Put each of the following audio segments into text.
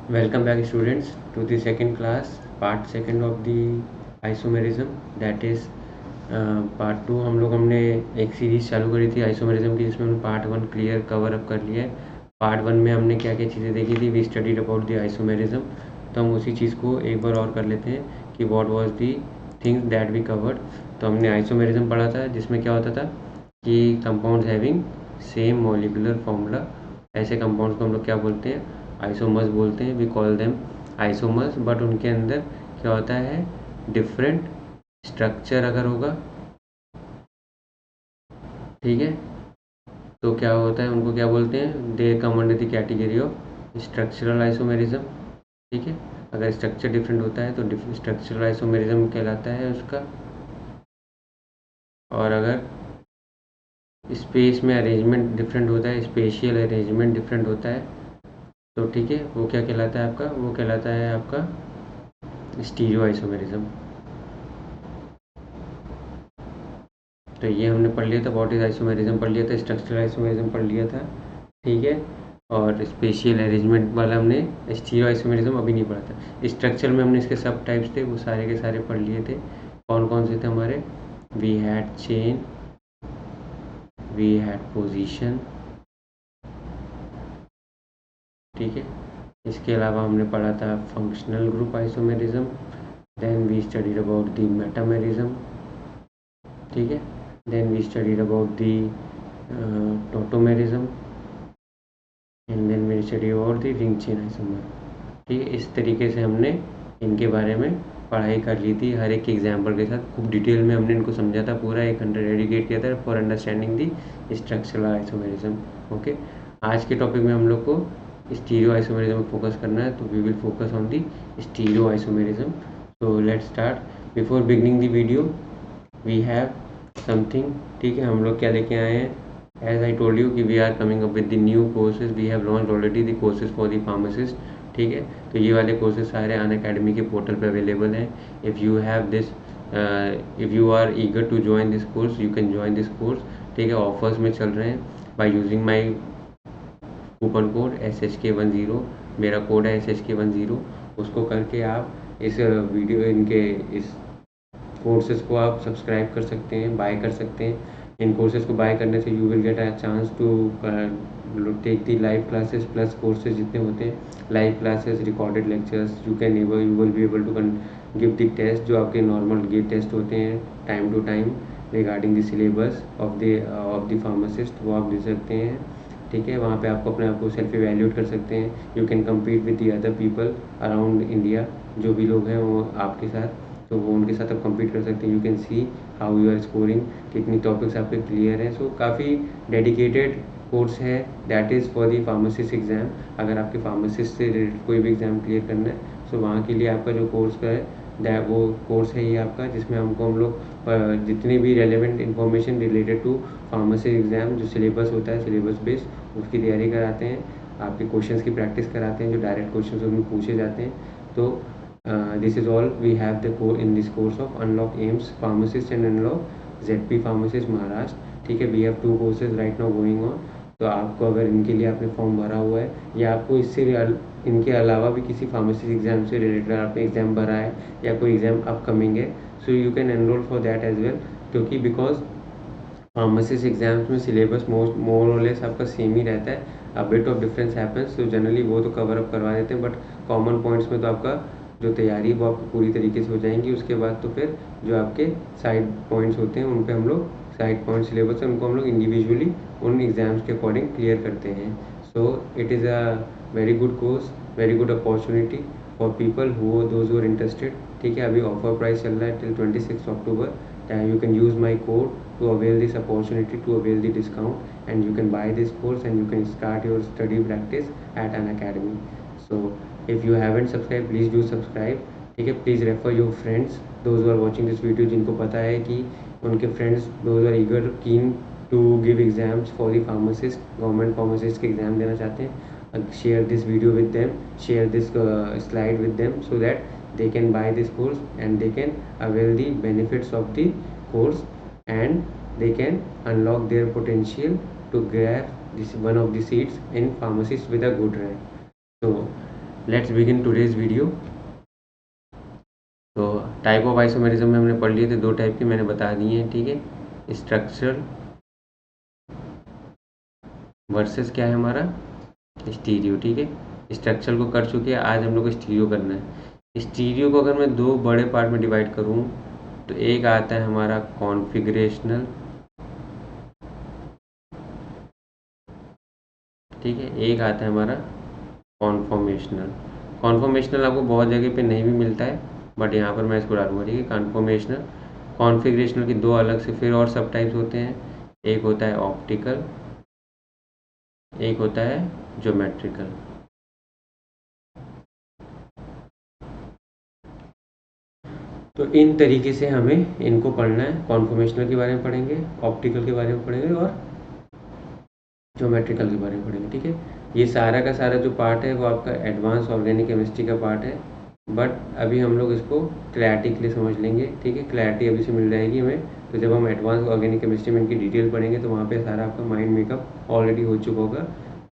Welcome back students to the second class, part second of the isomerism, that is part two. हमने एक series चालू करी थी isomerism की, जिसमें हमने part one clear cover up कर लिया है। पार्ट वन में हमने क्या क्या चीज़ें देखी थी, we studied about the isomerism. तो हम उसी चीज़ को एक बार और कर लेते हैं कि what was the things that we covered. तो हमने आइसोमेरिज्म पढ़ा था, जिसमें क्या होता था कि compounds having same molecular formula, ऐसे कंपाउंड्स को हम लोग क्या बोलते हैं, आइसोमर्स बोलते हैं। We call them isomers. But उनके अंदर क्या होता है, डिफरेंट स्ट्रक्चर अगर होगा, ठीक है, तो क्या होता है, उनको क्या बोलते हैं, they come under the category of structural isomerism. ठीक है, अगर स्ट्रक्चर डिफरेंट होता है तो स्ट्रक्चरल आइसोमेरिज्म कहलाता है उसका। और अगर स्पेस में अरेंजमेंट डिफरेंट होता है, स्पेशियल अरेंजमेंट डिफरेंट होता है, तो ठीक है, वो क्या कहलाता है आपका, वो कहलाता है आपका स्टीरियो आइसोमेरिज्म। तो ये हमने पढ़ लिया था, व्हाट इज आइसोमेरिज्म पढ़ लिया था, स्ट्रक्चरल आइसोमेरिज्म पढ़ लिया था, ठीक है। और स्पेशियल अरेंजमेंट वाला हमने स्टीरियो आइसोमेरिज्म अभी नहीं पढ़ा था। स्ट्रक्चर में हमने इसके सब टाइप्स थे, वो सारे के सारे पढ़ लिए थे। कौन कौन से थे हमारे, we had chain, we had position, ठीक है। इसके अलावा हमने पढ़ा था functional group isomerism, then we studied about the metamerism, ठीक है। Then we studied about the tautomerism, and then we study about the ring chain isomer. ठीक है, इस तरीके से हमने इनके बारे में पढ़ाई कर ली थी, हर एक एग्जाम्पल के साथ खूब डिटेल में हमने इनको समझा था, पूरा 1 घंटा डेडिकेट किया था for understanding the structural isomerism. Okay, आज के टॉपिक में हम लोग को स्टीरियो आइसोमेरिज्म में फोकस करना है, तो we will focus on the stereoisomerism. So let's start. Before beginning the video we have something, ठीक है, हम लोग क्या लेके आए हैं, एज आई टोल्ड यू कि we are coming up with the new courses, we have launch already the courses for the pharmacist, ठीक है। तो ये वाले कोर्सेज सारे अनअकैडमी के पोर्टल पे अवेलेबल हैं। If you have this, if you are eager to join this course, you can join this course, ठीक है। ऑफर्स में चल रहे हैं by using my coupon code SHK10, मेरा कोड है SHK10, उसको करके आप इस वीडियो इनके इस कोर्सेज़ को आप सब्सक्राइब कर सकते हैं, बाय कर सकते हैं। इन कोर्सेज़ को बाय करने से you will get a chance to take the live classes plus courses जितने होते हैं, live classes, recorded lectures, you will be able to give the test, जो आपके नॉर्मल गेट टेस्ट होते हैं time to time regarding the syllabus of the pharmacist, वो आप दे सकते हैं, ठीक है। वहाँ पे आपको अपने आप को सेल्फ इवैल्यूएट कर सकते हैं। You can compete with the other people around India, जो भी लोग हैं वो आपके साथ, तो वो उनके साथ आप कम्पीट कर सकते हैं। You can see how you are scoring, कितनी टॉपिक्स आपके क्लियर हैं। सो काफ़ी डेडिकेटेड कोर्स है, that is for the pharmacist exam. अगर आपके फार्मासिस्ट से रिलेटेड कोई भी एग्ज़ाम क्लियर करना है, सो वहाँ के लिए आपका जो कोर्स का है वो कोर्स है ये आपका, जिसमें हम लोग जितनी भी relevant information related to pharmacy exam, जो सिलेबस होता है सिलेबस बेस्ड, उसकी तैयारी कराते हैं, आपके क्वेश्चंस की प्रैक्टिस कराते हैं, जो डायरेक्ट क्वेश्चंस उनमें पूछे जाते हैं। तो this is all we have the core in this course of Unlock AIMS Pharmacist and Unlock ZP Pharmacist Maharashtra, ठीक है। we have 2 courses right now going on। तो आपको अगर इनके लिए आपने फॉर्म भरा हुआ है, या आपको इनके अलावा भी किसी फार्मेसी एग्ज़ाम से रिलेटेड आपने एग्ज़ाम भरा है, या कोई एग्ज़ाम अपकमिंग है, so you can enrol for that as well. क्योंकि बिकॉज फार्मेसिस्ट एग्जाम्स में सिलेबस मोर और लेस आपका सेम ही रहता है, a bit of difference happens, तो जनरली वो तो कवर अप करवा देते हैं, बट कॉमन पॉइंट्स में तो आपका जो तैयारी वो आपकी पूरी तरीके से हो जाएंगी। उसके बाद तो फिर जो आपके साइड पॉइंट्स होते हैं, उन पे हम लोग साइड पॉइंट सिलेबस है, उनको हम लोग इंडिविजुअली उन एग्ज़ाम्स के अकॉर्डिंग क्लियर करते हैं। So it is a very good course, very good opportunity for people those who are interested, ठीक है। अभी ऑफर प्राइस चल रहा है till 26 October, you can use my code to avail this opportunity, to avail the discount, and you can buy this course and you can start your study practice at an academy. So if you haven't subscribed, please do subscribe, ठीक है। Please refer your friends, those are watching this video, जिनको पता है कि उनके friends those are eager keen to give exams for the pharmacist, government pharmacist के exam देना चाहते हैं, share this video with them, share this slide with them, so that they can buy this course and they can avail the benefits of the course, and they can unlock their potential to grab this one of the seats in pharmacist with a good rank. So let's begin today's video. तो type of isomerism में हमने पढ़ लिए थे, 2 type के मैंने बता दिए हैं, ठीक है। स्ट्रक्चरल वर्सेस क्या है हमारा स्टीरियो, ठीक है। स्ट्रक्चरल को कर चुके हैं, आज हम लोग को स्टीरियो करना है। स्टीरियो को अगर मैं 2 बड़े पार्ट में डिवाइड करूँ तो एक आता है हमारा कॉन्फ़िगरेशनल, ठीक है, एक आता है हमारा कॉन्फॉर्मेशनल। कॉन्फॉर्मेशनल आपको बहुत जगह पे नहीं भी मिलता है, बट यहाँ पर मैं इसको डालूंगा, ठीक है। कॉन्फॉर्मेशनल, कॉन्फ़िगरेशनल की 2 अलग से फिर और सब टाइप्स होते हैं। एक होता है ऑप्टिकल, एक होता है ज्योमेट्रिकल। तो इन तरीके से हमें इनको पढ़ना है। कॉन्फॉर्मेशनल के बारे में पढ़ेंगे, ऑप्टिकल के बारे में पढ़ेंगे और ज्योमेट्रिकल के बारे में पढ़ेंगे, ठीक है। ये सारा का सारा जो पार्ट है वो आपका एडवांस ऑर्गेनिक केमिस्ट्री का पार्ट है, बट अभी हम लोग इसको क्लैरिटी के लिए समझ लेंगे, ठीक है। क्लैरिटी अभी से मिल जाएगी हमें, तो जब हम एडवांस ऑर्गेनिक केमिस्ट्री में इनकी डिटेल पढ़ेंगे तो वहाँ पे सारा आपका माइंड मेकअप ऑलरेडी हो चुका होगा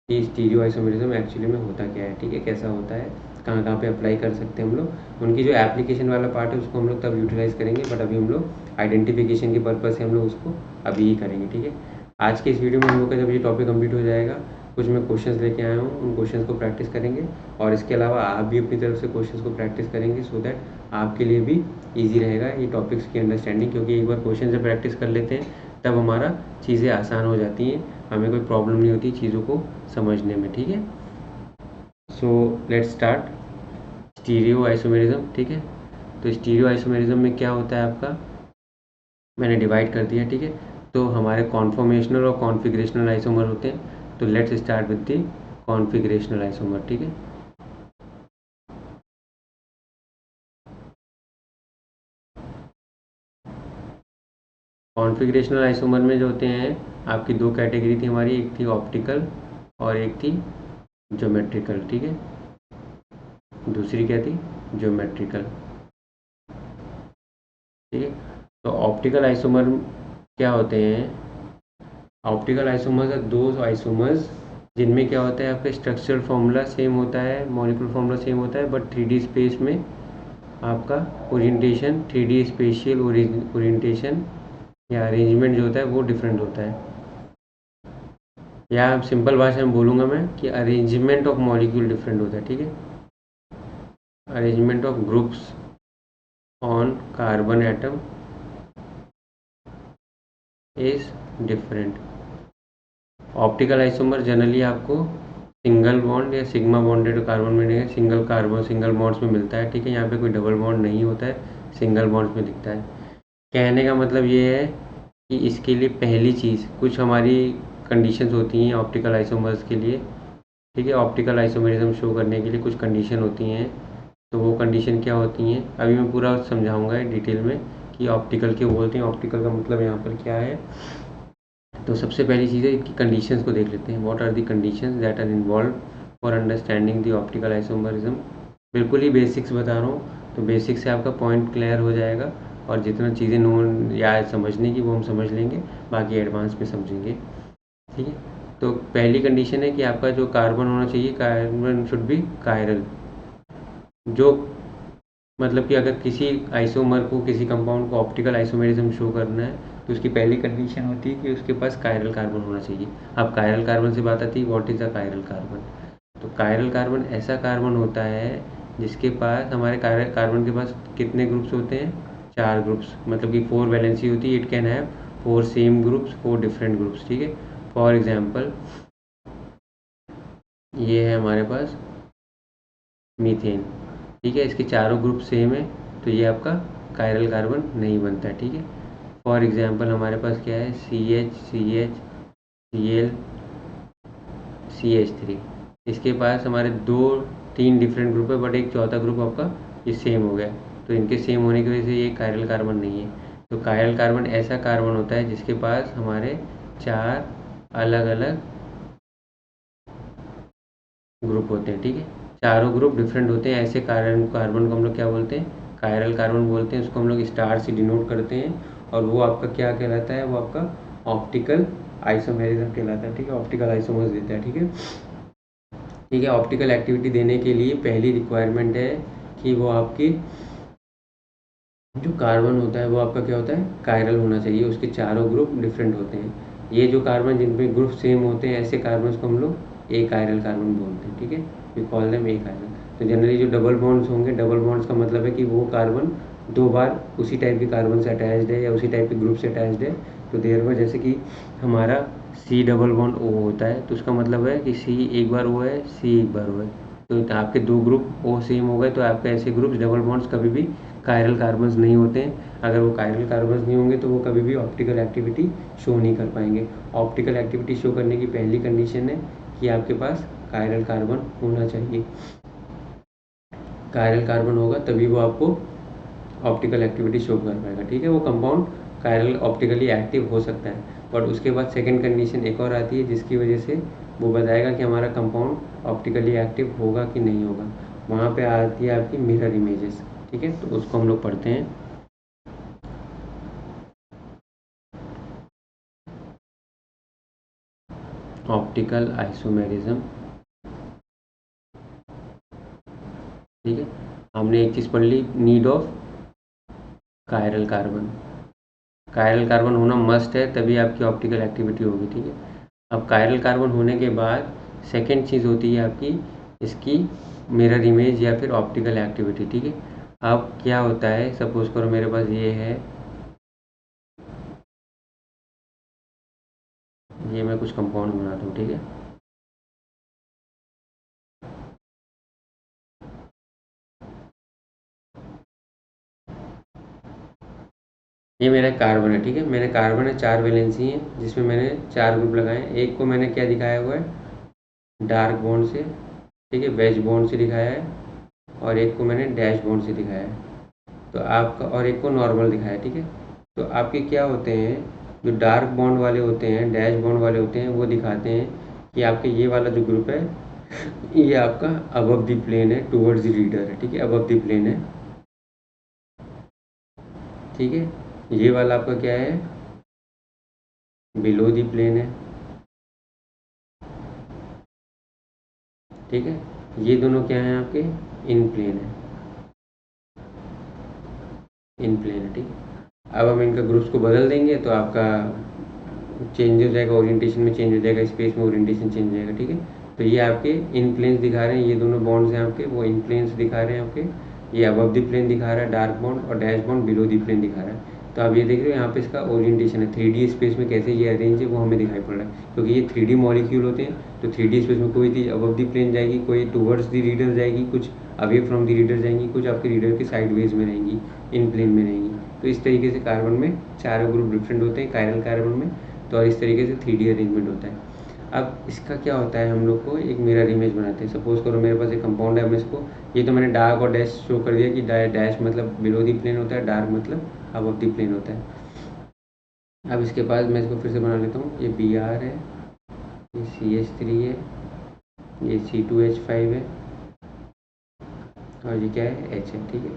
कि स्टीरियो आइसोमेरिज्म एक्चुअली में होता क्या है, ठीक है, कैसा होता है, कहाँ कहाँ पे अप्लाई कर सकते हैं हम लोग। उनकी जो एप्लीकेशन वाला पार्ट है उसको हम लोग तब यूटिलाइज करेंगे, बट अभी हम लोग आइडेंटिफिकेशन के पर्पज़ से हम लोग उसको अभी ही करेंगे, ठीक है। आज के इस वीडियो में हम लोग का जब ये टॉपिक कंप्लीट हो जाएगा, कुछ मैं क्वेश्चंस लेके आया हूँ, उन क्वेश्चंस को प्रैक्टिस करेंगे और इसके अलावा आप भी अपनी तरफ से क्वेश्चंस को प्रैक्टिस करेंगे, सो दैट आपके लिए भी ईजी रहेगा ये टॉपिक्स की अंडरस्टैंडिंग। क्योंकि एक बार क्वेश्चन जब प्रैक्टिस कर लेते हैं तब हमारा चीज़ें आसान हो जाती हैं, हमें कोई प्रॉब्लम नहीं होती चीज़ों को समझने में, ठीक है। सो लेट्स स्टार्ट स्टीरियो आइसोमेरिज्म, ठीक है। तो स्टीरियो आइसोमेरिज्म में क्या होता है आपका, मैंने डिवाइड कर दिया, ठीक है। तो हमारे कॉन्फॉर्मेशनल और कॉन्फ़िगरेशनल आइसोमर होते हैं। तो let's start with the configurational isomer, ठीक है। कॉन्फ़िगरेशनल आइसोमर में जो होते हैं आपकी 2 कैटेगरी थी हमारी, एक थी ऑप्टिकल और एक थी ज्योमेट्रिकल, ठीक है। दूसरी क्या थी, ज्योमेट्रिकल, ठीक है। तो ऑप्टिकल आइसोमर क्या होते हैं, optical isomers are those isomers जिनमें क्या होता है आपका स्ट्रक्चरल फॉर्मूला सेम होता है, मॉलिक्यूलर फॉर्मूला सेम होता है, बट 3D स्पेस में आपका ओरिएंटेशन, 3D स्पेशियल ओरिएंटेशन या अरेंजमेंट जो होता है वो डिफरेंट होता है। या सिंपल भाषा में बोलूँगा मैं कि अरेंजमेंट ऑफ मॉलिक्यूल डिफरेंट होता है, ठीक है। Arrangement of groups on carbon atom is different. Optical isomer generally आपको सिंगल बॉन्ड या सिग्मा बॉन्डेड कार्बन में सिंगल कार्बन सिंगल बॉन्ड्स में मिलता है, ठीक है। यहाँ पे कोई डबल बॉन्ड नहीं होता है, सिंगल बॉन्ड्स में दिखता है। कहने का मतलब ये है कि इसके लिए पहली चीज़ कुछ हमारी कंडीशंस होती हैं ऑप्टिकल आइसोमर्स के लिए, ठीक है। ऑप्टिकल आइसोमेरिज्म शो करने के लिए कुछ कंडीशन होती हैं, तो वो कंडीशन क्या होती हैं अभी मैं पूरा समझाऊंगा डिटेल में कि ऑप्टिकल क्यों बोलते हैं, ऑप्टिकल का मतलब यहाँ पर क्या है। तो सबसे पहली चीज़ है कि कंडीशंस को देख लेते हैं। What are the conditions that are involve for understanding the optical isomerism. बिल्कुल ही बेसिक्स बता रहा हूँ, तो बेसिक से आपका पॉइंट क्लियर हो जाएगा और जितना चीज़ें नोन या समझने की वो हम समझ लेंगे, बाकी एडवांस में समझेंगे, ठीक है। तो पहली कंडीशन है कि आपका जो कार्बन होना चाहिए, कार्बन शुड बी कायरल। जो मतलब कि अगर किसी आइसोमर को, किसी कंपाउंड को ऑप्टिकल आइसोमेरिज्म शो करना है तो उसकी पहली कंडीशन होती है कि उसके पास कायरल कार्बन होना चाहिए। अब कायरल कार्बन से बात आती है, what is a chiral carbon. तो कायरल कार्बन ऐसा कार्बन होता है जिसके पास, हमारे कार्बन के पास कितने ग्रुप्स होते हैं, 4 ग्रुप्स, मतलब कि 4 वैलेंसी होती है। It can have 4 same groups, 4 different groups, ठीक है। फॉर एग्जाम्पल ये है हमारे पास मीथेन, ठीक है, इसके चारों ग्रुप सेम है, तो ये आपका कायरल कार्बन नहीं बनता है, ठीक है। फॉर एग्जांपल हमारे पास क्या है, CH Cl CH3, इसके पास हमारे 2-3 डिफरेंट ग्रुप है, बट एक चौथा ग्रुप आपका ये सेम हो गया, तो इनके सेम होने की वजह से ये कायरल कार्बन नहीं है। तो कायरल कार्बन ऐसा कार्बन होता है जिसके पास हमारे 4 अलग अलग ग्रुप होते हैं, ठीक है। चारों ग्रुप डिफरेंट होते हैं, ऐसे कार्बन को हम लोग क्या बोलते हैं, कायरल कार्बन बोलते हैं। उसको हम लोग स्टार से डिनोट करते हैं और वो आपका क्या कहलाता है, वो आपका ऑप्टिकल आइसोमेरिज्म कहलाता है, ठीक है। ऑप्टिकल आइसोमर्स देता है, ठीक है। ठीक है। ऑप्टिकल एक्टिविटी देने के लिए पहली रिक्वायरमेंट है कि वो आपकी जो कार्बन होता है वो आपका क्या होता है, कायरल होना चाहिए, उसके चारों ग्रुप डिफरेंट होते हैं। ये जो कार्बन जिनमें ग्रुप सेम होते हैं ऐसे कार्बन को हम लोग ए कायरल कार्बन बोलते हैं। ठीक है, we call them a chiral. तो जनरली जो डबल बॉन्ड्स होंगे, डबल बॉन्ड्स का मतलब है कि वो कार्बन दो बार उसी टाइप के कार्बन से अटैच्ड है या उसी टाइप के ग्रुप से अटैच्ड है। तो देर बार जैसे कि हमारा सी डबल बॉन्ड ओ होता है तो उसका मतलब है कि सी एक बार ओ है, सी एक बार ओ है। तो आपके दो ग्रुप ओ सेम हो गए तो आपके ऐसे ग्रुप्स डबल बॉन्ड्स कभी भी कायरल कार्बन्स नहीं होते हैं। अगर वो कायरल कार्बन्स नहीं होंगे तो वो कभी भी ऑप्टिकल एक्टिविटी शो नहीं कर पाएंगे। ऑप्टिकल एक्टिविटी शो करने की पहली कंडीशन है कि आपके पास कायरल कार्बन होना चाहिए। कायरल कार्बन होगा तभी वो आपको ऑप्टिकल एक्टिविटी शो कर पाएगा। ठीक है, वो कंपाउंड कायरल ऑप्टिकली एक्टिव हो सकता है। बट उसके बाद सेकेंड कंडीशन एक और आती है जिसकी वजह से वो बताएगा कि हमारा कंपाउंड ऑप्टिकली एक्टिव होगा कि नहीं होगा। वहाँ पे आती है आपकी मिरर इमेजेस। ठीक है, तो उसको हम लोग पढ़ते हैं। Optical isomerism. ठीक है, हमने एक चीज़ पढ़ ली, need of chiral carbon. Chiral carbon होना मस्ट है तभी आपकी ऑप्टिकल एक्टिविटी होगी। ठीक है, अब कायरल कार्बन होने के बाद सेकेंड चीज़ होती है आपकी इसकी मिरर इमेज या फिर ऑप्टिकल एक्टिविटी। ठीक है, अब क्या होता है, सपोज करो मेरे पास ये है, ये मैं कुछ कंपाउंड बनाता हूँ। ठीक है, ये मेरा कार्बन है। ठीक है, मैंने कार्बन है, 4 वैलेंसी हैं जिसमें मैंने 4 ग्रुप लगाए हैं। एक को मैंने क्या दिखाया हुआ है, डार्क बॉन्ड से। ठीक है, वेज बॉन्ड से दिखाया है, और एक को मैंने डैश बॉन्ड से दिखाया है। तो आपका, और एक को नॉर्मल दिखाया है। ठीक है, तो आपके क्या होते हैं, जो डार्क बॉन्ड वाले होते हैं, डैश बॉन्ड वाले होते हैं, वो दिखाते हैं कि आपके ये वाला जो ग्रुप है ये आपका अबव द प्लेन है, टुवर्ड्स द रीडर है। ठीक है, अबव द प्लेन है। ठीक है, ये वाला आपका क्या है, बिलो द प्लेन है। ठीक है, ये दोनों क्या हैं आपके, इन प्लेन है, इन प्लेन है। ठीक है, अब हम इनका ग्रुप्स को बदल देंगे तो आपका चेंज हो जाएगा, ओरिएंटेशन में चेंज हो जाएगा, स्पेस में ओरिएंटेशन चेंज हो जाएगा। ठीक है, तो ये आपके इन प्लेन्स दिखा रहे हैं, ये दोनों बॉन्ड्स हैं आपके, वो इन प्लेन्स दिखा रहे हैं आपके। ये अबव द प्लेन दिखा रहा है डार्क बॉन्ड, और dash bond below the plane दिखा रहा है। तो आप ये देख रहे हो यहाँ पे इसका ओरिएंटेशन है, 3D स्पेस में कैसे ये अरेंज है वो हमें दिखाई पड़ रहा है, क्योंकि ये 3D मॉलिक्यूल होते हैं। तो 3D स्पेस में कोई चीज़ अबव द प्लेन जाएगी, कोई टूवर्ड्स द रीडर जाएगी, कुछ अवे फ्रॉम द रीडर जाएंगी, कुछ आपके रीडर के साइडवेज में रहेंगी, इन प्लेन में रहेंगी। तो इस तरीके से कार्बन में चारों ग्रुप डिफरेंट होते हैं कायरल कार्बन में। तो और इस तरीके से 3D अरेंजमेंट होता है। अब इसका क्या होता है, हम लोग को एक मिरर इमेज बनाते हैं। सपोज करो मेरे पास एक कंपाउंड है, मैं इसको, ये तो मैंने डार्क और डैश शो कर दिया कि डैश मतलब बिलो दी प्लेन होता है, डार्क मतलब अबव दी प्लेन होता है। अब इसके बाद मैं इसको फिर से बना लेता हूँ, ये Br है, ये CH3 है, ये C2H5 है, और ये क्या है, H है। ठीक है,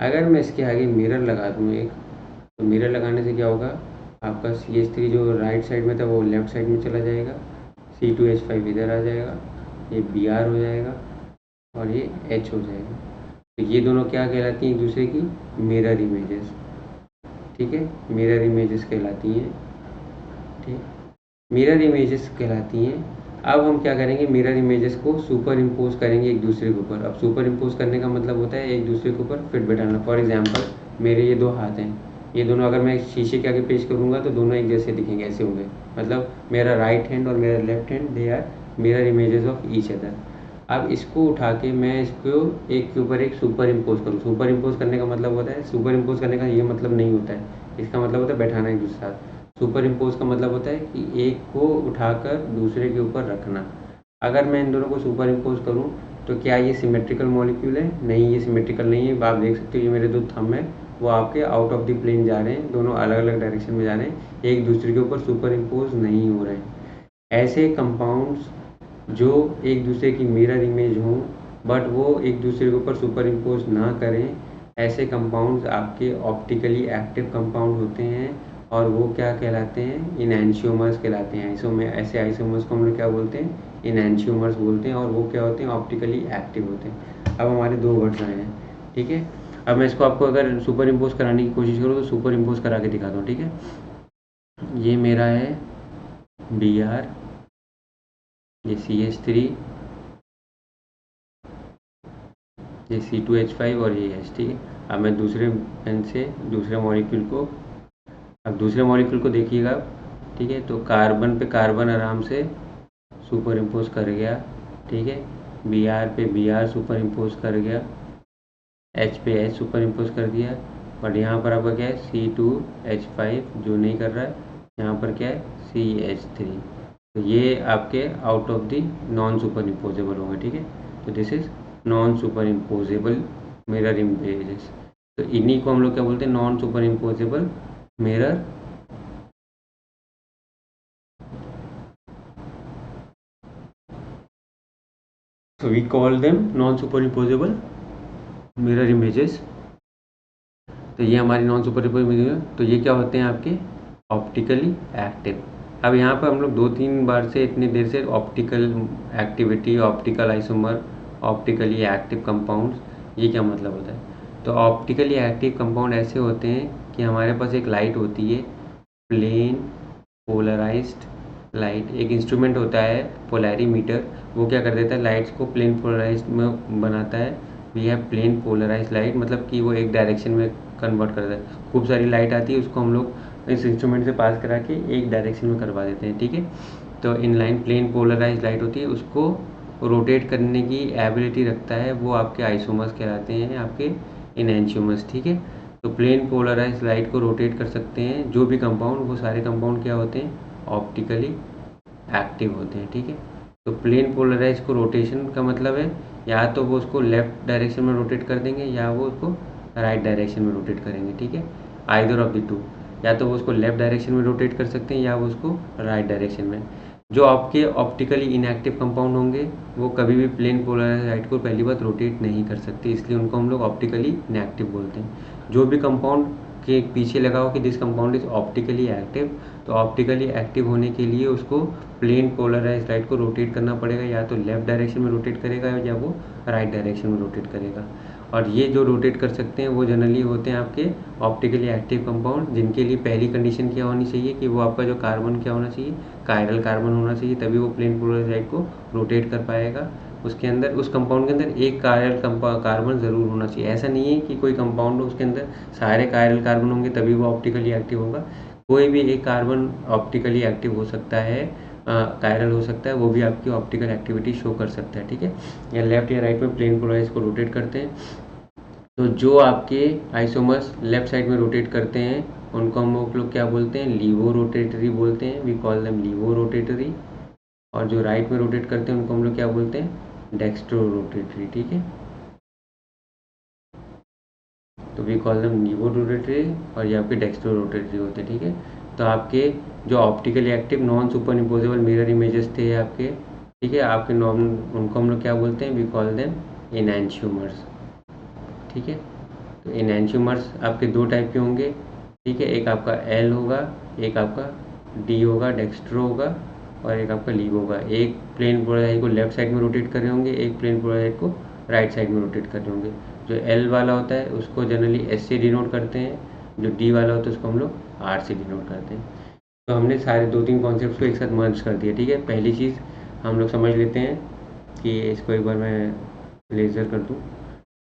अगर मैं इसके आगे मिरर लगा दूँ एक, तो मिरर लगाने से क्या होगा, आपका CH3 जो राइट साइड में था वो लेफ्ट साइड में चला जाएगा, C2H5 इधर आ जाएगा, ये Br हो जाएगा, और ये H हो जाएगा। तो ये दोनों क्या कहलाती हैं, एक दूसरे की मिरर इमेजेस। ठीक है, मिरर इमेजेस कहलाती हैं। ठीक, मिरर इमेजेस कहलाती हैं। अब हम क्या करेंगे, मिरर इमेजेस को सुपर इम्पोज करेंगे एक दूसरे के ऊपर। अब सुपर इम्पोज करने का मतलब होता है एक दूसरे के ऊपर फिट बैठाना। फॉर एग्जांपल मेरे ये दो हाथ हैं, ये दोनों अगर मैं शीशे के आगे पेश करूँगा तो दोनों एक जैसे दिखेंगे, ऐसे होंगे। मतलब मेरा राइट हैंड और मेरा left hand, they are mirror images of each other. अब इसको उठा के मैं इसको एक के ऊपर एक सुपर इम्पोज करूँ। सुपर इम्पोज करने का मतलब होता है, सुपर इम्पोज करने का ये मतलब नहीं होता है, इसका मतलब होता है बैठाना एक दूसरे साथ। सुपर इम्पोज का मतलब होता है कि एक को उठाकर दूसरे के ऊपर रखना। अगर मैं इन दोनों को सुपर इम्पोज करूँ तो क्या ये सिमेट्रिकल मॉलिक्यूल है? नहीं, ये सिमेट्रिकल नहीं है। आप देख सकते हो ये मेरे दो थंब है, वो आपके आउट ऑफ द प्लेन जा रहे हैं, दोनों अलग अलग डायरेक्शन में जा रहे हैं, एक दूसरे के ऊपर सुपर इम्पोज नहीं हो रहे हैं। ऐसे कंपाउंड्स जो एक दूसरे की मिरर इमेज हों बट वो एक दूसरे के ऊपर सुपर इम्पोज ना करें, ऐसे कंपाउंड्स आपके ऑप्टिकली एक्टिव कंपाउंड होते हैं, और वो क्या कहलाते हैं, इनैंशियोमर्स कहलाते हैं। ऐसे आइसोमर्स को हम लोग क्या बोलते हैं, इनैंशियोमर्स बोलते हैं, और वो क्या होते हैं, ऑप्टिकली एक्टिव होते हैं। अब हमारे दो वर्ड्स आए हैं, ठीक है। अब मैं इसको आपको अगर सुपर इम्पोज कराने की कोशिश करूँ तो सुपर इम्पोज करा के दिखाता हूँ, ठीक है। ये मेरा है Br, ये CH3, ये C2H5 और ये H, ठीक है। अब मैं दूसरे पेन से दूसरे मॉलिक्यूल को, अब दूसरे मॉलिक्यूल को देखिएगा, ठीक है। तो कार्बन पे कार्बन आराम से सुपर इम्पोज कर गया, ठीक है। Br पे Br सुपर इम्पोज कर गया, H पे H सुपर इम्पोज कर दिया, बट यहाँ पर आपका क्या है, C2H5 जो नहीं कर रहा है, यहाँ पर क्या है, CH3। तो ये आपके out of the non super imposable होंगे, ठीक है। तो this is non super imposable mirror images. तो इन्हीं को हम लोग क्या बोलते हैं, non super imposable mirror so we call them non superimposable mirror images। तो ये हमारी नॉन सुपरइम्पोजेबल इमेज। तो ये क्या होते हैं आपके ऑप्टिकली एक्टिव। अब यहाँ पर हम लोग 2-3 बार से इतनी देर से optical activity, optical isomer, optically active compounds, ये क्या मतलब होता है। तो ऑप्टिकली एक्टिव कंपाउंड ऐसे होते हैं कि हमारे पास एक लाइट होती है, प्लेन पोलराइज्ड लाइट। एक इंस्ट्रूमेंट होता है पोलैरीमीटर, वो क्या कर देता है, लाइट्स को प्लेन पोलराइज्ड में बनाता है। We have plane polarised light, मतलब कि वो एक डायरेक्शन में कन्वर्ट करता है। खूब सारी लाइट आती है, उसको हम लोग इस इंस्ट्रूमेंट से पास करा के एक डायरेक्शन में करवा देते हैं, ठीक है। तो इन लाइन प्लेन पोलराइज्ड लाइट होती है, उसको रोटेट करने की एबिलिटी रखता है, वो आपके आइसोमर्स कहलाते हैं, आपके इनैंशियोमर्स, ठीक है। तो प्लेन पोलराइज्ड लाइट को रोटेट कर सकते हैं जो भी कंपाउंड, वो सारे कंपाउंड क्या होते हैं, ऑप्टिकली एक्टिव होते हैं, ठीक है। तो प्लेन पोलराइज को रोटेशन का मतलब है या तो वो उसको लेफ्ट डायरेक्शन में रोटेट कर देंगे या वो उसको राइट डायरेक्शन में रोटेट करेंगे, ठीक है। आइदर ऑफ द टू, या तो वो उसको लेफ्ट डायरेक्शन में रोटेट कर सकते हैं या वो उसको राइट डायरेक्शन में। जो आपके ऑप्टिकली इनएक्टिव कंपाउंड होंगे वो कभी भी प्लेन पोलराइज लाइट को पहली बात रोटेट नहीं कर सकते, इसलिए उनको हम लोग ऑप्टिकली इनएक्टिव बोलते हैं। जो भी कंपाउंड के पीछे लगा हो कि this compound is optically active, तो ऑप्टिकली एक्टिव होने के लिए उसको प्लेन पोलराइज लाइट को रोटेट करना पड़ेगा, या तो लेफ्ट डायरेक्शन में रोटेट करेगा या वो राइट डायरेक्शन में रोटेट करेगा। और ये जो रोटेट कर सकते हैं वो जनरली होते हैं आपके ऑप्टिकली एक्टिव कंपाउंड, जिनके लिए पहली कंडीशन क्या होनी चाहिए कि वो आपका जो कार्बन क्या होना चाहिए, कायरल कार्बन होना चाहिए, तभी वो प्लेन पोलराइज लाइट को रोटेट कर पाएगा। उसके अंदर, उस कंपाउंड के अंदर एक कायरल कार्बन ज़रूर होना चाहिए। ऐसा नहीं है कि कोई कंपाउंड हो उसके अंदर सारे कायरल कार्बन होंगे तभी वो ऑप्टिकली एक्टिव होगा। कोई भी एक कार्बन ऑप्टिकली एक्टिव हो सकता है, कायरल हो सकता है, वो भी आपकी ऑप्टिकल एक्टिविटी शो कर सकता है, ठीक है। या लेफ्ट या राइट में प्लेन पोलराइज को रोटेट करते हैं। तो जो आपके आइसोमर्स लेफ्ट साइड में रोटेट करते हैं उनको हम लोग क्या बोलते हैं, लीवो रोटेटरी बोलते हैं, we call them laevo rotatory. और जो राइट में रोटेट करते हैं उनको हम लोग क्या बोलते हैं, डेक्स्ट्रो रोटेटरी, ठीक है। तो we call them laevo rotatory और ये आपके डेक्स्ट्रो रोटेटरी होते हैं, ठीक है। तो आपके जो optically active non super imposable mirror images थे आपके, ठीक है, आपके नॉन, उनको हम लोग क्या बोलते हैं, वी कॉल देम इनैंशियोमर्स, ठीक है। तो इनैंशियोमर्स आपके दो टाइप के होंगे, ठीक है। एक आपका एल होगा, एक आपका डी होगा, डेक्स्ट्रो होगा, और एक आपका लीव होगा। एक प्लेन पोलराइज को लेफ्ट साइड में रोटेट कर रहे होंगे, एक प्लेन पोलराइज को राइट साइड में रोटेट कर रहे होंगे। जो एल वाला होता है उसको जनरली एस से डिनोट करते हैं, जो डी वाला होता है उसको हम लोग आर से डिनोट करते हैं। तो हमने सारे 2-3 कॉन्सेप्ट को एक साथ मर्ज कर दिया, ठीक है। पहली चीज़ हम लोग समझ लेते हैं कि इसको एक बार मैं लेज़र कर दूँ,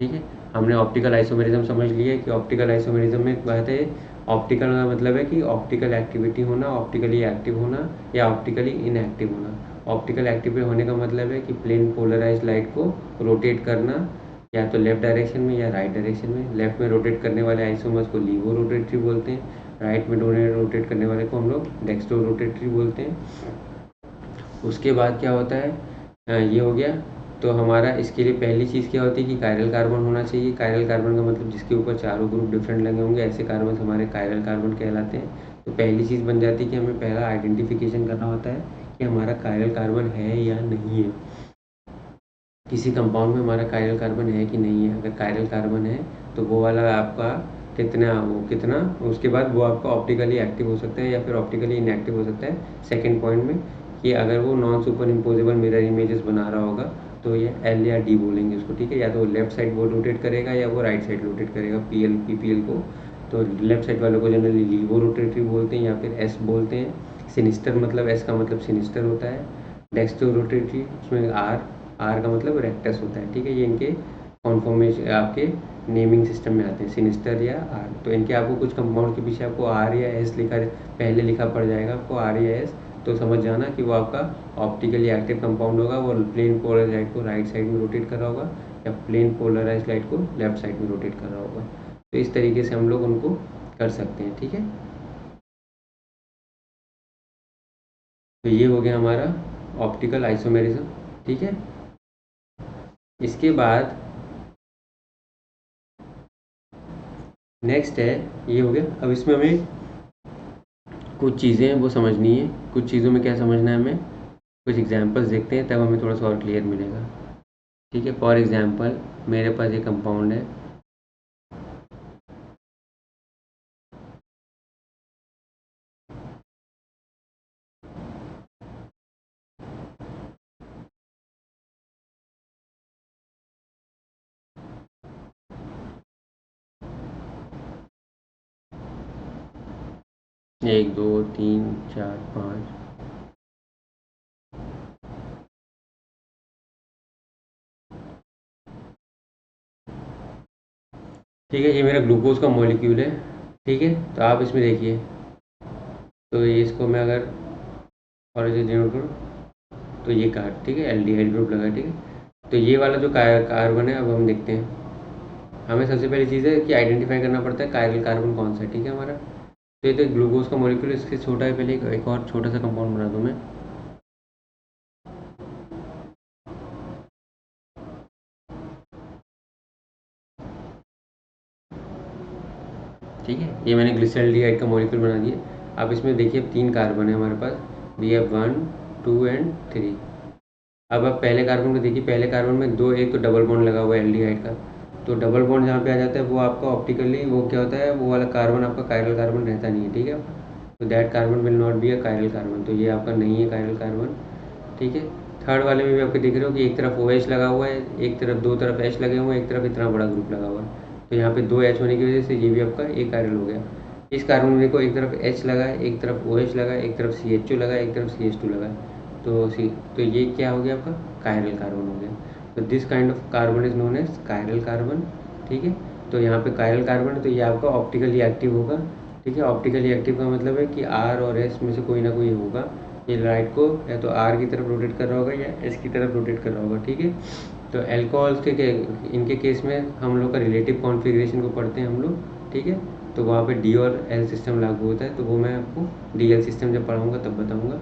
ठीक है। हमने ऑप्टिकल आइसोमेरिज्म समझ लिया कि ऑप्टिकल आइसोमेरिज्म में बात है, ऑप्टिकल का मतलब है कि ऑप्टिकल एक्टिविटी होना, ऑप्टिकली एक्टिव होना या ऑप्टिकली इनएक्टिव होना। ऑप्टिकल एक्टिव होने का मतलब है कि प्लेन पोलराइज लाइट को रोटेट करना, या तो लेफ्ट डायरेक्शन में या राइट डायरेक्शन में। लेफ्ट में रोटेट करने वाले आइसोमर्स को लीवो रोटेटरी बोलते हैं, राइट में रोटेट करने वाले को हम लोग डेक्स्ट्रो रोटेटरी बोलते हैं। उसके बाद क्या होता है, ये हो गया। तो हमारा इसके लिए पहली चीज़ क्या होती है कि कायरल कार्बन होना चाहिए। कायरल कार्बन का मतलब जिसके ऊपर चारों ग्रुप डिफरेंट लगे होंगे, ऐसे कार्बन हमारे कायरल कार्बन कहलाते हैं। तो पहली चीज़ बन जाती है कि हमें पहला आइडेंटिफिकेशन करना होता है कि हमारा कायरल कार्बन है या नहीं है, किसी कंपाउंड में हमारा कायरल कार्बन है कि नहीं है। अगर कायरल कार्बन है तो वो वाला आपका कितना, उसके बाद वो आपका ऑप्टिकली एक्टिव हो सकता है या फिर ऑप्टिकली इनएक्टिव हो सकता है। सेकेंड पॉइंट में कि अगर वो non super imposable mirror images बना रहा होगा तो ये एल या डी बोलेंगे उसको, ठीक है। या तो लेफ्ट साइड वो रोटेट करेगा या वो राइट साइड रोटेट करेगा पीपीएल को। तो लेफ्ट साइड वालों को जनरली लीवो रोटेटरी बोलते हैं या फिर एस बोलते हैं। सिनिस्टर मतलब एस का मतलब सिनिस्टर होता है। डेक्स्टो रोटेटरी उसमें आर का मतलब रेक्टस होता है, ठीक है। ये इनके कॉन्फॉर्मेशन आपके नेमिंग सिस्टम में आते हैं, सिनिस्टर या आर। तो इनके आपको कुछ कंपाउंड के पीछे आपको आर या एस पहले लिखा पड़ जाएगा आपको, आर या एस। तो समझ जाना कि वो आपका ऑप्टिकली एक्टिव कंपाउंड होगा, वो प्लेन पोलराइज लाइट को राइट साइड में रोटेट कर रहा होगा या प्लेन पोलराइज लाइट को लेफ्ट साइड में रोटेट कर रहा होगा। तो इस तरीके से हम लोग उनको कर सकते हैं, ठीक है। तो ये हो गया हमारा ऑप्टिकल आइसोमेरिज्म, ठीक है। इसके बाद नेक्स्ट है, ये हो गया। अब इसमें हमें कुछ चीज़ें हैं वो समझनी है। कुछ चीज़ों में क्या समझना है हमें, कुछ एग्जांपल्स देखते हैं तब हमें थोड़ा सा और क्लियर मिलेगा, ठीक है। फॉर एग्जांपल मेरे पास ये कंपाउंड है, एक दो तीन चार पाँच, ठीक है। ये मेरा ग्लूकोज का मॉलिक्यूल है, ठीक है। तो आप इसमें देखिए, तो ये इसको मैं अगर और इसे डिनोट करूँ तो ये कार्ब, ठीक है, एल्डिहाइड ग्रुप लगा, ठीक है। तो ये वाला जो कार्बन है, अब हम देखते हैं। हमें सबसे पहली चीज़ है कि आइडेंटिफाई करना पड़ता है कायरल कार्बन कौन सा है, ठीक है हमारा। तो ये तो ग्लूकोज का मॉलिक्यूल, इससे छोटा है। पहले एक और छोटा सा कंपाउंड बना दूँ मैं, ठीक है। ये मैंने ग्लिसरॉल्डिहाइड का मॉलिक्यूल बना दिया। अब इसमें देखिए 3 कार्बन है हमारे पास, वी हैव 1 2 एंड 3। अब आप पहले कार्बन को देखिए, पहले कार्बन में दो, एक तो डबल बॉन्ड लगा हुआ है एल्डिहाइड का। तो डबल बॉन्ड जहाँ पे आ जाता है वो आपका ऑप्टिकली वो क्या होता है, वो वाला कार्बन आपका कायरल कार्बन रहता नहीं है, ठीक है। तो that carbon will not be a chiral carbon, तो ये आपका नहीं है कायरल कार्बन, ठीक है। थर्ड वाले में भी आपको देख रहे हो कि एक तरफ ओ एच लगा हुआ है, एक तरफ दो तरफ एच लगे हुए हैं, एक तरफ इतना बड़ा ग्रुप लगा हुआ है। तो यहाँ पे दो एच होने की वजह से ये भी आपका एक कायरल हो गया। इस कार्बन में देखो, एक तरफ एच लगा है, एक तरफ ओ एच लगा है, एक तरफ सी एच ओ लगा है, एक तरफ सी एच टू लगा है। तो ये क्या हो गया आपका कायरल कार्बन हो गया। तो this kind of carbon is known as chiral carbon, ठीक है। तो यहाँ पे कायरल कार्बन है तो ये आपका ऑप्टिकली एक्टिव होगा, ठीक है। ऑप्टिकली एक्टिव का मतलब है कि आर और एस में से कोई ना कोई होगा। ये लाइट को या तो आर की तरफ रोटेट कर रहा होगा या एस की तरफ रोटेट कर रहा होगा, ठीक है। तो एल्कोहल्स के इनके केस में हम लोग का रिलेटिव कॉन्फ़िगरेशन को पढ़ते हैं हम लोग, ठीक है। तो वहाँ पे डी और एल सिस्टम लागू होता है, तो वो मैं आपको डी एल सिस्टम जब पढ़ाऊँगा तब बताऊँगा।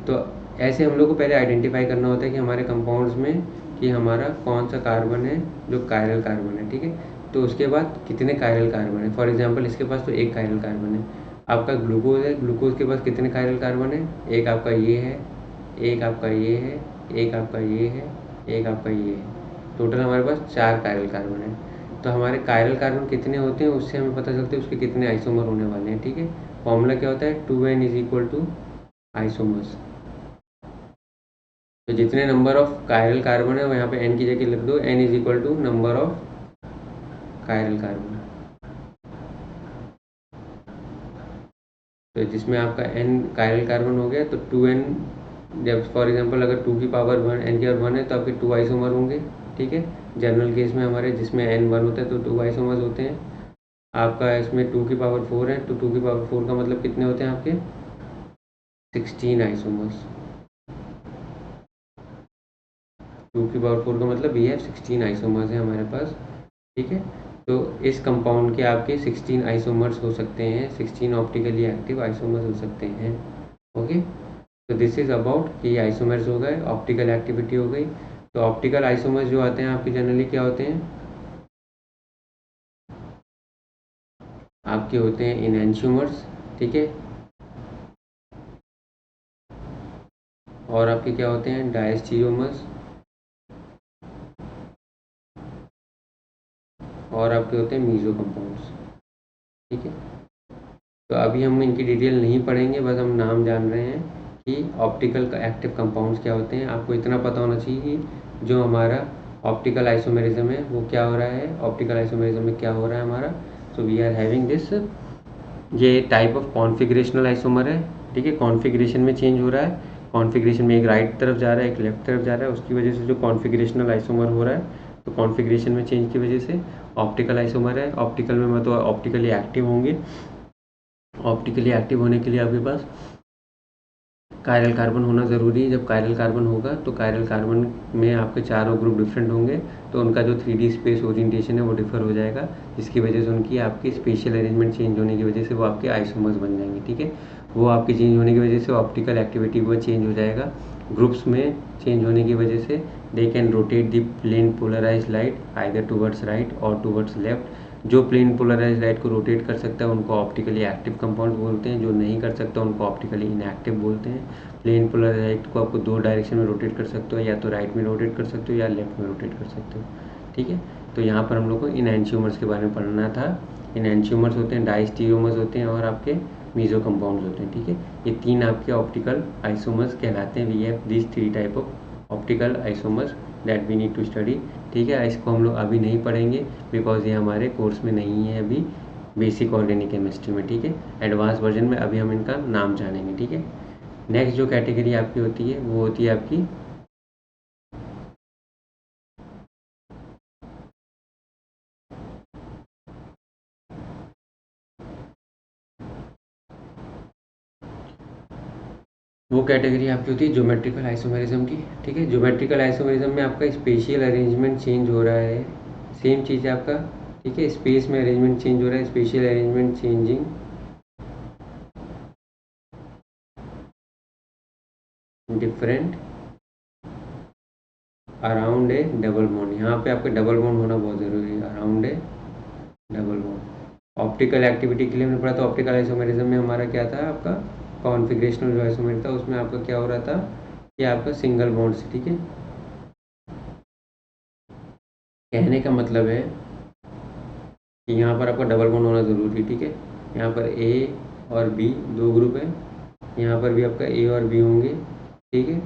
तो ऐसे हम लोग को पहले आइडेंटिफाई करना होता है कि हमारे कंपाउंड्स में कि हमारा कौन सा कार्बन है जो कायरल कार्बन है, ठीक है। तो उसके बाद कितने कायरल कार्बन है। फॉर एग्जांपल इसके पास तो एक कायरल कार्बन है। आपका ग्लूकोज है, ग्लूकोज के पास कितने कायरल कार्बन है, एक आपका ये है, एक आपका ये है, एक आपका ये है, एक आपका ये है। टोटल हमारे पास 4 कायरल कार्बन है। तो हमारे कायरल कार्बन कितने होते हैं उससे हमें पता चलता है उसके कितने आइसोमर होने वाले हैं, ठीक है। फॉर्मूला क्या होता है, 2n is equal to isomers. तो जितने नंबर ऑफ कायरल कार्बन है वो यहाँ पे n की जगह लिख दो, n is equal to number of chiral carbon. तो जिसमें आपका n कायरल कार्बन हो गया तो 2n, जब फॉर एग्जांपल अगर 2 की पावर 1 n की पावर 1 है तो आपके 2 आइसोमर होंगे, ठीक है। जनरल केस में हमारे जिसमें n 1 होता है तो 2 आइसोमर्स होते हैं। आपका इसमें 2 की पावर 4 है तो 2 की पावर 4 का मतलब कितने होते हैं आपके 16 आइसोमर्स। 2 की पावर 4 का मतलब ये है 16 आइसोमर्स है हमारे पास, ठीक है। तो इस कंपाउंड के आपके 16 आइसोमर्स हो सकते हैं, 16 ऑप्टिकली एक्टिव आइसोमर्स हो सकते हैं, ओके। तो दिस इज अबाउट कि आइसोमर्स हो गए, ऑप्टिकल एक्टिविटी हो गई। तो ऑप्टिकल आइसोमर्स जो आते हैं आपके जनरली क्या होते हैं, आपके होते हैं इनैंशियोमर्स, ठीक है। और आपके क्या होते हैं डायस्टीरियोमर्स, और आपके होते हैं मीजो कंपाउंड्स, ठीक है। तो अभी हम इनकी डिटेल नहीं पढ़ेंगे, बस हम नाम जान रहे हैं कि ऑप्टिकल एक्टिव कंपाउंड्स क्या होते हैं। आपको इतना पता होना चाहिए कि जो हमारा ऑप्टिकल आइसोमेरिज्म है वो क्या हो रहा है, ऑप्टिकल आइसोमेरिज्म में क्या हो रहा है हमारा। So we are having this, ये टाइप ऑफ कॉन्फ़िगरेशनल आइसोमर है, ठीक है। कॉन्फ़िगरेशन में चेंज हो रहा है, कॉन्फ़िगरेशन में एक राइट तरफ जा रहा है, एक लेफ्ट तरफ जा रहा है, उसकी वजह से जो कॉन्फ़िगरेशनल आइसोमर हो रहा है, तो कॉन्फ़िगरेशन में चेंज की वजह से ऑप्टिकल आइसोमर है। ऑप्टिकल में मतलब ऑप्टिकली एक्टिव होंगे। ऑप्टिकली एक्टिव होने के लिए आपके पास कायरल कार्बन होना ज़रूरी है। जब कायरल कार्बन होगा तो कायरल कार्बन में आपके चारों ग्रुप डिफरेंट होंगे, तो उनका जो 3D स्पेस ओरिएंटेशन है वो डिफर हो जाएगा, जिसकी वजह से उनकी आपकी स्पेशियल अरेंजमेंट चेंज होने की वजह से वो आपके आइसोमर्स बन जाएंगे, ठीक है। वो आपके चेंज होने की वजह से ऑप्टिकल एक्टिविटी वो चेंज हो जाएगा। ग्रुप्स में चेंज होने की वजह से they can rotate the plane polarise light either towards right और टूवर्ड्स लेफ्ट। जो प्लेन पोलराइज लाइट को रोटेट कर सकता है उनको ऑप्टिकली एक्टिव कंपाउंड बोलते हैं, जो नहीं कर सकता उनको ऑप्टिकली इनएक्टिव बोलते हैं। प्लेन पोलराइज लाइट को आपको दो डायरेक्शन में रोटेट कर सकते हो, या तो राइट में रोटेट कर सकते हो या लेफ्ट में रोटेट कर सकते हो, ठीक है। तो यहाँ पर हम लोग को इनएंशियोमर्स के बारे में पढ़ना था। इनएंशियोमर्स होते हैं, डाइस्टीरियोमर्स होते हैं और आपके मीजो कंपाउंड्स होते हैं, ठीक है। ये तीन आपके ऑप्टिकल आइसोमर्स कहलाते हैं। We have this 3 type of optical isomers that we need to study, ठीक है। इसको हम लोग अभी नहीं पढ़ेंगे बिकॉज ये हमारे कोर्स में नहीं है अभी, बेसिक ऑर्गेनिक केमिस्ट्री में, ठीक है। एडवांस वर्जन में अभी हम इनका नाम जानेंगे, ठीक है। नेक्स्ट जो कैटेगरी आपकी होती है वो होती है आपकी वो कैटेगरी आपकी होती है ज्योमेट्रिकल आइसोमेरिज्म की, ठीक है। ज्योमेट्रिकल आइसोमेरिज्म में आपका स्पेशियल अरेंजमेंट चेंज हो रहा है, सेम चीज़ है आपका, ठीक है। स्पेस में अरेंजमेंट चेंज हो रहा है, spatial arrangement changing different around A double bond. यहाँ पे आपका डबल बॉन्ड होना बहुत ज़रूरी है, around A double bond. Optical activity के लिए हमने पढ़ा था, ऑप्टिकल आइसोमेरिज्म में हमारा क्या था, आपका कॉन्फ़िगरेशनल जो आइसोमेर था उसमें आपका क्या हो रहा था कि आपका सिंगल बॉन्ड से, ठीक है। कहने का मतलब है कि यहाँ पर आपका डबल बॉन्ड होना ज़रूरी है, ठीक है। यहाँ पर ए और बी दो ग्रुप है, यहाँ पर भी आपका ए और बी होंगे, ठीक है।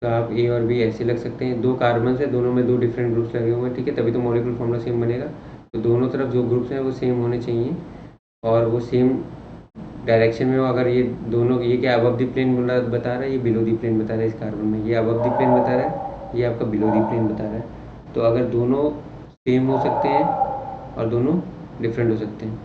तो आप ए और बी ऐसे लग सकते हैं, दो कार्बन है, दोनों में दो डिफरेंट ग्रुप्स लगे हुए हैं, ठीक है, तभी तो मॉलिक्यूलर फॉर्मूला सेम बनेगा। तो दोनों तरफ जो ग्रुप्स हैं वो सेम होने चाहिए और वो सेम डायरेक्शन में हो। अगर ये दोनों, ये क्या अबव द प्लेन बता रहा है, ये बिलो द प्लेन बता रहा है। इस कार्बन में ये अबव द प्लेन बता रहा है, ये आपका बिलो द प्लेन बता रहा है। तो अगर दोनों सेम हो सकते हैं और दोनों डिफरेंट हो सकते हैं,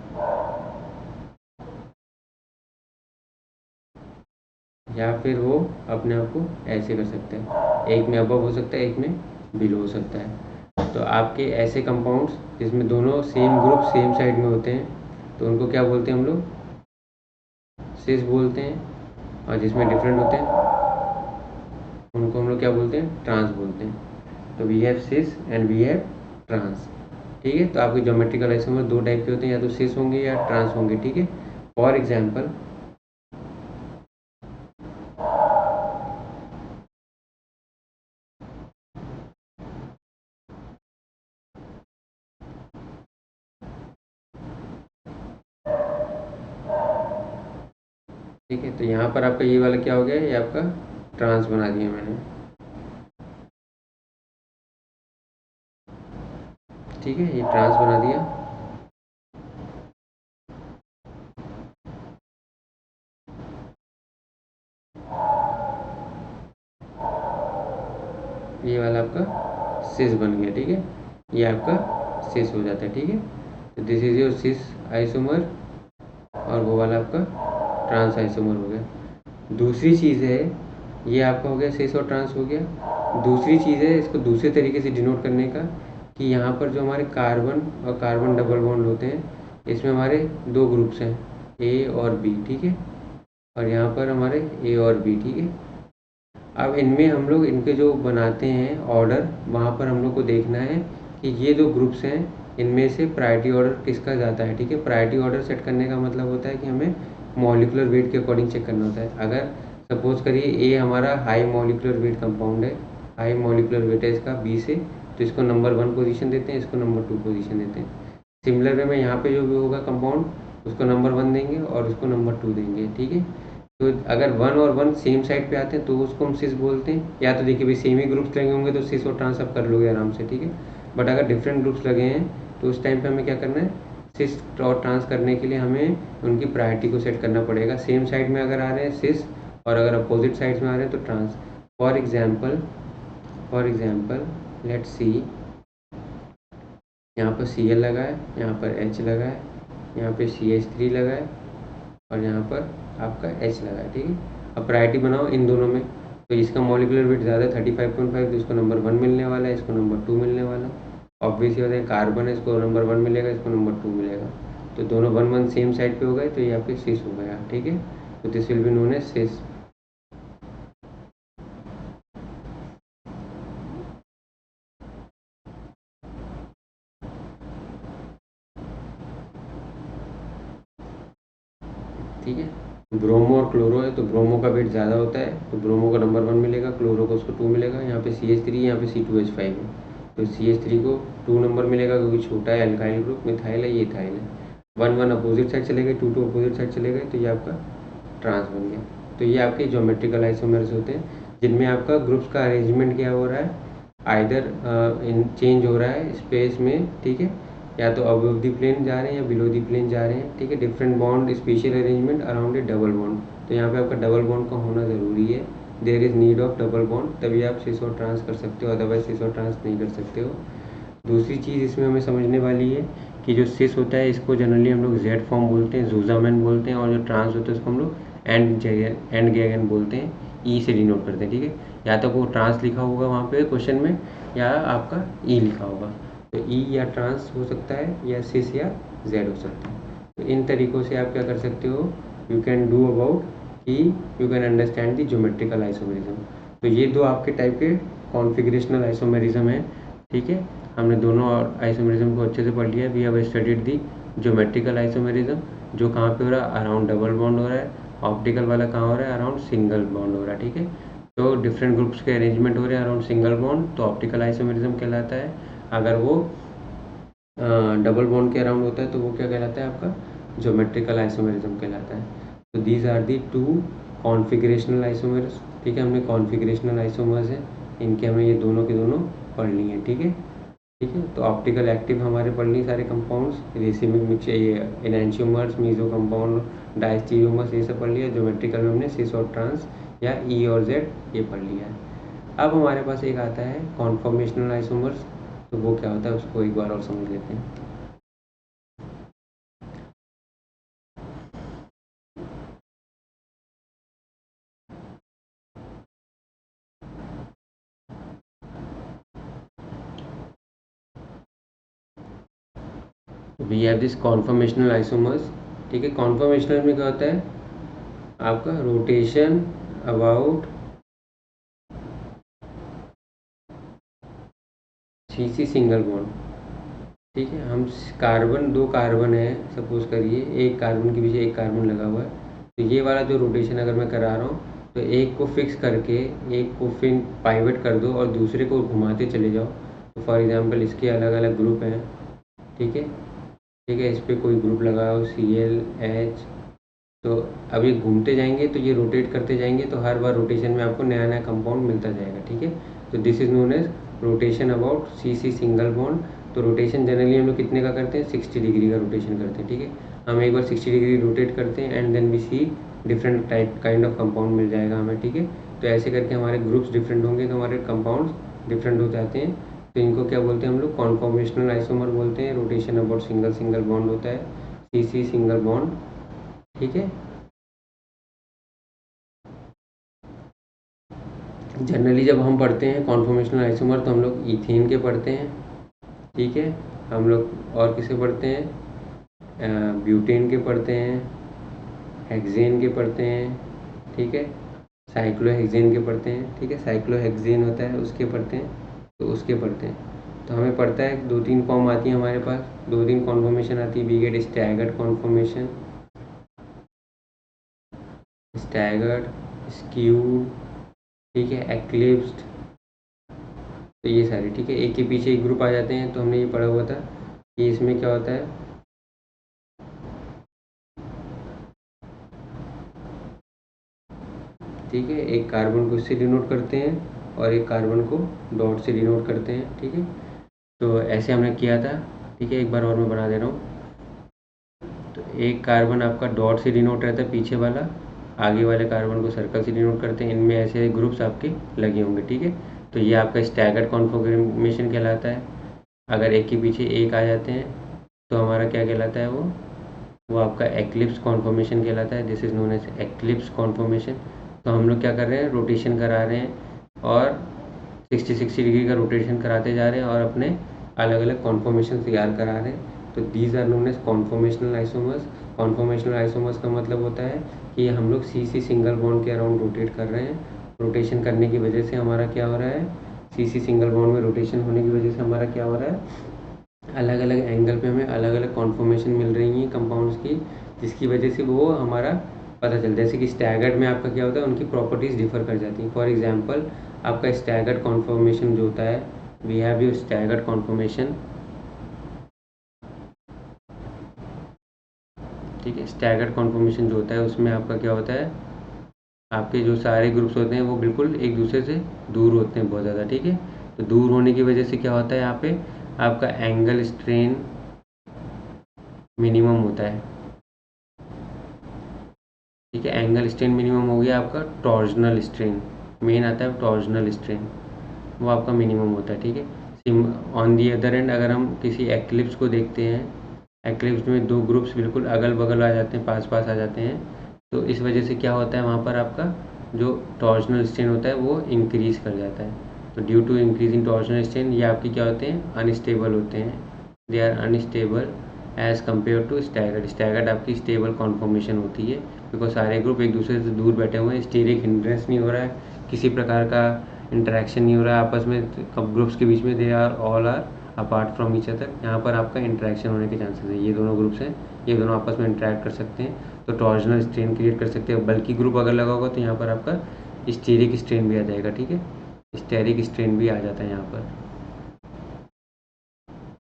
या फिर वो अपने आप को ऐसे कर सकते हैं, एक में अबव हो सकता है, एक में बिलो हो सकता है। तो आपके ऐसे कंपाउंड्स जिसमें दोनों सेम ग्रुप सेम साइड में होते हैं तो उनको क्या बोलते हैं हम लोग, सिस बोलते हैं। और जिसमें डिफरेंट होते हैं उनको हम लोग क्या बोलते हैं, ट्रांस बोलते हैं। तो we have cis and we have trans, ठीक है। तो आपके ज्योमेट्रिकल आइसोमर दो टाइप के होते हैं, या तो सिस होंगे या ट्रांस होंगे, ठीक है। फॉर एग्जाम्पल ठीक है, तो यहाँ पर आपका ये वाला क्या हो गया, ये आपका ट्रांस बना दिया मैंने, ठीक है, ये ट्रांस बना दिया। ये वाला आपका सिस बन गया, ठीक है, ये आपका सिस हो जाता है, ठीक है। तो this is your cis isomer और वो वाला आपका ट्रांस आइसोमर हो गया। दूसरी चीज़ है, ये आपका हो गया सिस और ट्रांस हो गया। दूसरी चीज़ है इसको दूसरे तरीके से डिनोट करने का, कि यहाँ पर जो हमारे कार्बन और कार्बन डबल बॉन्ड होते हैं इसमें हमारे दो ग्रुप्स हैं, ए और बी, ठीक है। और यहाँ पर हमारे ए और बी, ठीक है। अब इनमें हम लोग इनके जो बनाते हैं ऑर्डर, वहाँ पर हम लोग को देखना है कि ये जो ग्रुप्स हैं इनमें से प्रायोरिटी ऑर्डर किसका ज़्यादा है, ठीक है। प्रायोरिटी ऑर्डर सेट करने का मतलब होता है कि हमें मॉलिक्यूलर वेट के अकॉर्डिंग चेक करना होता है। अगर सपोज करिए ए हमारा हाई मॉलिक्यूलर वेट कंपाउंड है, हाई मॉलिक्यूलर वेट है इसका बी से, तो इसको नंबर 1 पोजीशन देते हैं, इसको नंबर 2 पोजीशन देते हैं। सिमिलर वे में यहाँ पे जो भी होगा कंपाउंड उसको नंबर 1 देंगे और उसको नंबर 2 देंगे, ठीक है। तो अगर वन और वन सेम साइड पे आते हैं तो उसको हम सिस बोलते हैं। या तो देखिए भाई सेम ही ग्रुप्स लगे होंगे तो सिस और ट्रांस आप कर लोगे आराम से, ठीक है। बट अगर डिफरेंट ग्रुप्स लगे हैं तो उस टाइम पे हमें क्या करना है, सिस और ट्रांस करने के लिए हमें उनकी प्रायोरिटी को सेट करना पड़ेगा। सेम साइड में अगर आ रहे हैं सिस और अगर अपोजिट साइड्स में आ रहे हैं तो trans. For example let's see, यहाँ पर Cl लगा है, यहाँ पर H लगा है, यहाँ पे CH3 लगा है और यहाँ पर आपका H लगा है, ठीक है। अब प्रायोरिटी बनाओ इन दोनों में, तो इसका मॉलिक्यूलर वेट ज़्यादा है 35.5, तो इसको नंबर 1 मिलने वाला है, इसको नंबर 2 मिलने वाला है। ऑब्वियस ये होता है कार्बन है, इसको नंबर 1 मिलेगा, इसको नंबर 2 मिलेगा। तो दोनों 1 1 सेम साइड पे हो गए तो ये आपके सिस हो गया, ठीक है। तो this will be known as cis. ठीक है। ब्रोमो और क्लोरो है तो ब्रोमो का वेट ज़्यादा होता है तो ब्रोमो को नंबर 1 मिलेगा, क्लोरो को उसको 2 मिलेगा। यहाँ पे CH3, यहाँ पे C2H5 है तो CH3 को 2 नंबर मिलेगा क्योंकि छोटा है एल्काइल ग्रुप, मिथाइल है, ये इथाइल है। 1 1 अपोजिट साइड चले गए, 2 2 अपोजिट साइड चले गए तो ये आपका ट्रांस बन गया। तो ये आपके ज्योमेट्रिकल आइसोमर्स होते हैं जिनमें आपका ग्रुप्स का अरेंजमेंट क्या हो रहा है, आइदर चेंज हो रहा है स्पेस में, ठीक है, या तो अबव द प्लेन जा रहे हैं या बिलो द प्लेन जा रहे हैं, ठीक है। Different bond special arrangement around A double bond, तो यहाँ पे आपका डबल बॉन्ड का होना ज़रूरी है। There is need of double bond, तभी आप सिस और ट्रांस कर सकते हो, अदरवाइज सिस और ट्रांस नहीं कर सकते हो। दूसरी चीज़ इसमें हमें समझने वाली है कि जो सिस होता है इसको जनरली हम लोग जेड फॉर्म बोलते हैं, जूजामैन बोलते हैं, और जो ट्रांस होता है उसको हम लोग एंड गैगन बोलते हैं, ई से डिनोट करते हैं, ठीक है। या तो वो ट्रांस लिखा होगा वहाँ पे क्वेश्चन में या आपका ई लिखा होगा, तो ई या ट्रांस हो सकता है या सिस या जेड हो सकता है। तो इन तरीक़ों से आप क्या कर सकते हो, यू कैन डू अबाउट कि you can understand the geometrical isomerism. तो ये दो आपके टाइप के कॉन्फिगरेशनल आइसोमेरिज्म है, ठीक है। हमने दोनों आइसोमेरिज्म को अच्छे से पढ़ लिया। We have studied the geometrical isomerism, जो कहाँ पे हो रहा है, अराउंड डबल बॉन्ड हो रहा है। ऑप्टिकल वाला कहाँ हो रहा है, अराउंड सिंगल बॉन्ड हो रहा है, ठीक है। तो डिफरेंट ग्रुप्स के अरेंजमेंट हो रहे हैं अराउंड सिंगल बॉन्ड, तो ऑप्टिकल आइसोमेरिज्म कहलाता है। अगर वो डबल बॉन्ड के अराउंड होता है तो वो क्या कहलाता है, आपका ज्योमेट्रिकल आइसोमेरिज्म कहलाता है। तो these are the 2 configurational isomers, ठीक है। हमने कॉन्फिगरेशनल आइसोमर्स है, इनके हमें ये दोनों के दोनों पढ़नी है, ठीक है। ठीक है, तो ऑप्टिकल एक्टिव हमारे पढ़ ली सारे कंपाउंड्स, रेसिमिक मिक्स, ये एनैंशियोमर्स, मीजो कंपाउंड, डायस्टीरियोमर्स, ये सब पढ़ लिया। ज्योमेट्रिकल में हमने सिस और ट्रांस या ई और जेड ये पढ़ लिया है। अब हमारे पास एक आता है कॉन्फॉर्मेशनल आइसोमर्स, तो वो क्या होता है उसको एक बार और समझ लेते हैं। We have this conformational isomers, ठीक है। कॉन्फॉर्मेशनल में क्या होता है, आपका rotation about CC single bond, ठीक है। हम कार्बन, 2 कार्बन है सपोज करिए, एक कार्बन के पीछे एक कार्बन लगा हुआ है, तो ये वाला जो रोटेशन अगर मैं करा रहा हूँ तो एक को फिक्स करके एक को फिर पाइवट कर दो और दूसरे को घुमाते चले जाओ। तो फॉर एग्जांपल इसके अलग अलग ग्रुप हैं, ठीक है, ठीक है। इस पर कोई ग्रुप लगाओ ClH, तो अब ये घूमते जाएंगे तो ये रोटेट करते जाएंगे तो हर बार रोटेशन में आपको नया नया कंपाउंड मिलता जाएगा, ठीक है। तो this is known as rotation about CC single bond. तो रोटेशन जनरली हम लोग कितने का करते हैं, 60 डिग्री का रोटेशन करते हैं, ठीक है। हम एक बार 60 डिग्री रोटेट करते हैं and then we see different type kind of compound मिल जाएगा हमें, ठीक है। तो ऐसे करके हमारे ग्रुप्स डिफरेंट होंगे तो हमारे कंपाउंड्स डिफरेंट हो जाते हैं। तो इनको क्या बोलते हैं हम लोग, कॉन्फॉर्मेशनल आइसोमर बोलते हैं। Rotation about single single bond होता है, CC सिंगल बॉन्ड, ठीक है। जनरली जब हम पढ़ते हैं कॉन्फॉर्मेशनल आइसोमर तो हम लोग इथेन के पढ़ते हैं, ठीक है। हम लोग और किसे पढ़ते हैं, ब्यूटेन के पढ़ते हैं, हेक्सेन के पढ़ते हैं, ठीक है। साइक्लोहेक्सेन के पढ़ते हैं, ठीक है। साइक्लोहेक्सेन होता है उसके पढ़ते हैं, तो उसके पढ़ते हैं। तो हमें पढ़ता है 2-3 फॉर्म आती है हमारे पास, 2-3 कॉन्फॉर्मेशन आती है। We get staggered conformation, staggered, skewed, ठीक है, एक्लिप्स्ड, तो ये सारे, ठीक है। एक के पीछे एक ग्रुप आ जाते हैं। तो हमने ये पढ़ा हुआ था कि इसमें क्या होता है, ठीक है, एक कार्बन को इससे डिनोट करते हैं और एक कार्बन को डॉट से डिनोट करते हैं। ठीक है, तो ऐसे हमने किया था। ठीक है, एक बार और मैं बना दे रहा हूँ। तो एक कार्बन आपका डॉट से डिनोट रहता है पीछे वाला, आगे वाले कार्बन को सर्कल से डिनोट करते हैं। इनमें ऐसे ग्रुप्स आपके लगे होंगे। ठीक है, तो ये आपका स्टैगर्ड कॉन्फॉर्मेशन कहलाता है। अगर एक के पीछे एक आ जाते हैं तो हमारा क्या कहलाता है, वो आपका एक्लिप्स कॉन्फॉर्मेशन कहलाता है। This is known as eclipse conformation. तो हम लोग क्या कर रहे हैं, रोटेशन करा रहे हैं और 60 डिग्री का रोटेशन कराते जा रहे हैं और अपने अलग अलग कॉन्फॉर्मेशन तैयार करा रहे हैं। तो these are known as conformational isomers. Conformational isomers का मतलब होता है कि हम लोग सी सिंगल बॉन्ड के अराउंड रोटेट कर रहे हैं। रोटेशन करने की वजह से हमारा क्या हो रहा है, सी सिंगल बॉन्ड में रोटेशन होने की वजह से हमारा क्या हो रहा है, अलग अलग एंगल पे हमें अलग अलग कॉन्फॉर्मेशन मिल रही हैं कंपाउंड्स की, जिसकी वजह से वो हमारा पता चलता है। जैसे कि स्टैगर्ड में आपका क्या होता है, उनकी प्रॉपर्टीज़ डिफर कर जाती हैं। फॉर एग्जांपल आपका स्टैगर्ड कॉन्फॉर्मेशन जो होता है, we have your staggered conformation. ठीक है, स्टैगर्ड कॉन्फॉर्मेशन जो होता है उसमें आपका क्या होता है, आपके जो सारे ग्रुप्स होते हैं वो बिल्कुल एक दूसरे से दूर होते हैं बहुत ज़्यादा। ठीक है, तो दूर होने की वजह से क्या होता है, यहाँ पे आपका एंगल स्ट्रेन मिनिमम होता है। ठीक है, एंगल स्ट्रेन मिनिमम हो गया आपका। टॉर्जनल स्ट्रेन मेन आता है, टॉर्जनल स्ट्रेन वो आपका मिनिमम होता है। ठीक है, ऑन दी अदर एंड अगर हम किसी एक्लिप्स को देखते हैं, एक्लिप्स में दो ग्रुप्स बिल्कुल अगल बगल आ जाते हैं, पास पास आ जाते हैं, तो इस वजह से क्या होता है, वहाँ पर आपका जो टॉर्जनल स्ट्रेन होता है वो इंक्रीज कर जाता है। तो due to increase in torsional strain ये आपके क्या होते हैं, अनस्टेबल होते हैं। They are unstable as compare to staggered. Staggered आपकी स्टेबल कॉन्फॉर्मेशन होती है, बिकॉज सारे ग्रुप एक दूसरे से दूर बैठे हुए हैं, स्टीरिक हिंड्रेंस नहीं हो रहा है, किसी प्रकार का इंटरेक्शन नहीं हो रहा है आपस में ग्रुप्स के बीच में। They are all are apart from each other. यहाँ पर आपका इंटरेक्शन होने के चांसेस है, ये दोनों ग्रुप्स हैं, ये दोनों आपस में इंटरेक्ट कर सकते हैं, तो टॉर्जनल स्ट्रेन क्रिएट कर सकते हैं। बल्कि ग्रुप अगर लगा होगा तो यहाँ पर आपका स्टीरिक स्ट्रेन भी आ जाएगा। ठीक है, स्टेरिक स्ट्रेन भी आ जाता है यहाँ पर।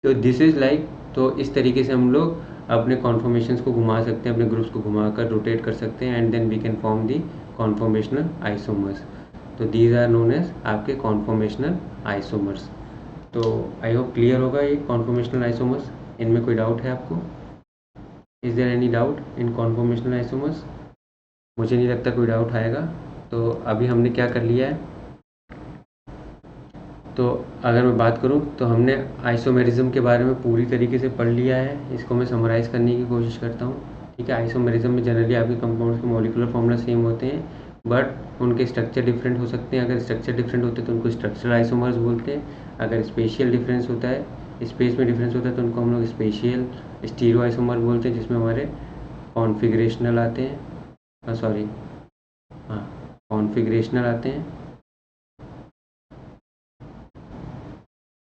तो दिस इज़ लाइक, तो इस तरीके से हम लोग अपने कॉन्फॉर्मेशंस को घुमा सकते हैं, अपने ग्रुप्स को घुमाकर रोटेट कर सकते हैं, and then we can form the conformational isomers. तो दीज आर नोन एज आपके कॉन्फॉर्मेशनल आइसोमर्स। तो आई होप क्लियर होगा ये कॉन्फॉर्मेशनल आइसोमर्स। इनमें कोई डाउट है आपको? Is there any doubt in conformational isomers? मुझे नहीं लगता कोई डाउट आएगा। तो अभी हमने क्या कर लिया है, तो अगर मैं बात करूं तो हमने आइसोमेरिज्म के बारे में पूरी तरीके से पढ़ लिया है। इसको मैं समराइज़ करने की कोशिश करता हूं। ठीक है, आइसोमेरिज्म में जनरली आपके कंपाउंड्स के मॉलिक्यूलर फॉर्मूला सेम होते हैं, बट उनके स्ट्रक्चर डिफरेंट हो सकते हैं। अगर स्ट्रक्चर डिफरेंट होते हैं तो उनको स्ट्रक्चरल आइसोमर्स बोलते हैं। अगर स्पेशियल डिफरेंस होता है, स्पेस में डिफरेंस होता है, तो उनको हम लोग स्पेशियल स्टीरियो आइसोमर बोलते हैं, जिसमें हमारे कॉन्फिगरेशनल आते हैं, सॉरी हाँ कॉन्फिगरेशनल आते हैं,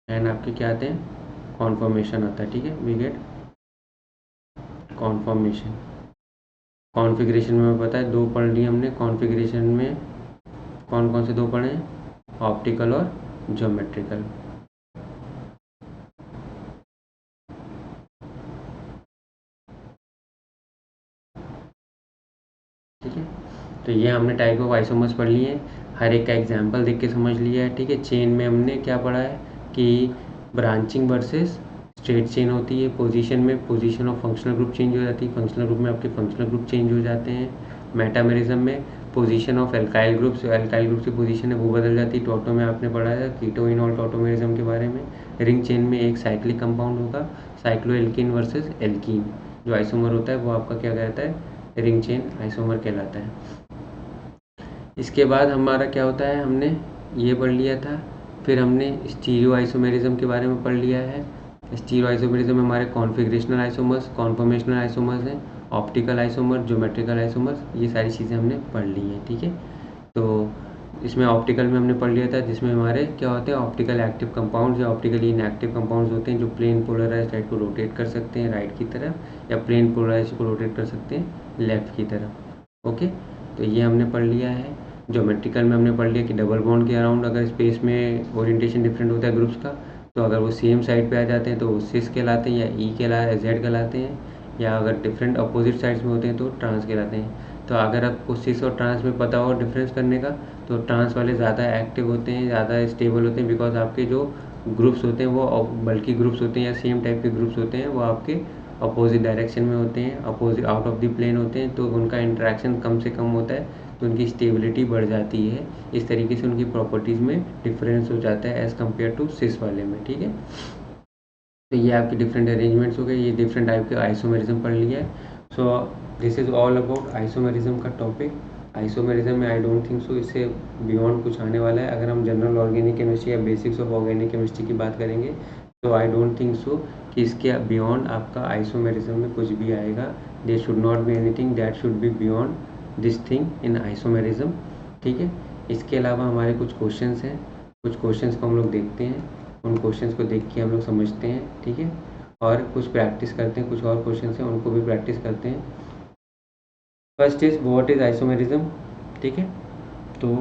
एंड आपके क्या आते हैं, कॉन्फॉर्मेशन आता है। ठीक है, वी गेट कॉन्फॉर्मेशन। कॉन्फ़िगरेशन में पता है दो पढ़ लिए हमने। कॉन्फ़िगरेशन में कौन कौन से दो पढ़े हैं, ऑप्टिकल और ज्योमेट्रिकल। ठीक है, तो ये हमने टाइप ऑफ आइसोमर्स पढ़ लिए हैं, हर एक का एग्जांपल देख के समझ लिया है। ठीक है, चेन में हमने क्या पढ़ा है कि ब्रांचिंग वर्सेस स्ट्रेट चेन होती है। पोजीशन में position of functional group change हो जाती है, फंक्शनल ग्रुप में आपके फंक्शनल ग्रुप चेंज हो जाते हैं। मेटामेरिज्म में position of alkyl groups, alkyl group की पोजीशन है वो बदल जाती है। टोटो में आपने पढ़ा है कीटो इनॉल टोटोमेरिज्म के बारे में। रिंग चेन में एक साइक्लिक कंपाउंड होगा, साइक्लो एल्कीन वर्सेस एल्कीन, जो आइसोमर होता है वो आपका क्या कहता है, रिंग चेन आइसोमर कहलाता है। इसके बाद हमारा क्या होता है, हमने ये पढ़ लिया था। फिर हमने स्टीरियो आइसोमेरिज्म के बारे में पढ़ लिया है। स्टीरियो आइसोमेरिज्म में हमारे कॉन्फिगरेशनल आइसोमर्स, कॉन्फॉर्मेशनल आइसोमर्स हैं, ऑप्टिकल आइसोमर, ज्योमेट्रिकल आइसोमर्स, ये सारी चीज़ें हमने पढ़ ली हैं। ठीक है, तो इसमें ऑप्टिकल में हमने पढ़ लिया था, जिसमें हमारे क्या होते हैं, ऑप्टिकल एक्टिव कंपाउंड्स या ऑप्टिकली इनएक्टिव कंपाउंड्स होते हैं, जो प्लेन पोलराइज साइड को रोटेट कर सकते हैं राइट की तरफ, या प्लेन पोलराइज को रोटेट कर सकते हैं लेफ्ट की तरफ। ओके, तो ये हमने पढ़ लिया है। ज्योमेट्रिकल में हमने पढ़ लिया कि डबल बॉन्ड के अराउंड अगर स्पेस में ओरिएंटेशन डिफरेंट होता है ग्रुप्स का, तो अगर वो सेम साइड पे आ जाते हैं तो वो सिस कहलाते हैं, या ई कहलाते हैं, जेड कहलाते हैं, या अगर डिफरेंट अपोजिट साइड्स में होते हैं तो ट्रांस कहलाते हैं। तो अगर आपको सिस और ट्रांस में पता हो डिफरेंस करने का, तो ट्रांस वाले ज़्यादा एक्टिव होते हैं, ज़्यादा स्टेबल होते हैं, बिकॉज आपके जो ग्रुप्स होते हैं वो बल्कि ग्रुप्स होते हैं या सेम टाइप के ग्रुप्स होते हैं, वो आपके अपोजिट डायरेक्शन में होते हैं, opposite out of the plane होते हैं, तो उनका इंटरेक्शन कम से कम होता है, तो उनकी स्टेबिलिटी बढ़ जाती है। इस तरीके से उनकी प्रॉपर्टीज़ में डिफरेंस हो जाता है एज़ कम्पेयर टू सिस वाले में, ठीक है। तो ये आपके डिफरेंट अरेंजमेंट्स हो गए, ये डिफरेंट टाइप के आइसोमेरिज्म पढ़ लिया है। So this is all about isomerism का टॉपिक। आइसोमेरिज्म में आई डोंट थिंक सो इससे बियॉन्ड कुछ आने वाला है। अगर हम जनरल ऑर्गेनिक केमिस्ट्री या बेसिक्स ऑफ ऑर्गेनिक केमिस्ट्री की बात करेंगे, तो आई डोंट थिंक सो कि इसके बियॉन्ड आपका आइसोमेरिज्म में कुछ भी आएगा। There should not be anything that should be beyond this thing in isomerism, ठीक है। इसके अलावा हमारे कुछ क्वेश्चंस हैं, कुछ क्वेश्चंस को हम लोग देखते हैं, उन क्वेश्चंस को देख के हम लोग समझते हैं, ठीक है, और कुछ प्रैक्टिस करते हैं। कुछ और क्वेश्चंस हैं उनको भी प्रैक्टिस करते हैं। First is what is isomerism, ठीक है। तो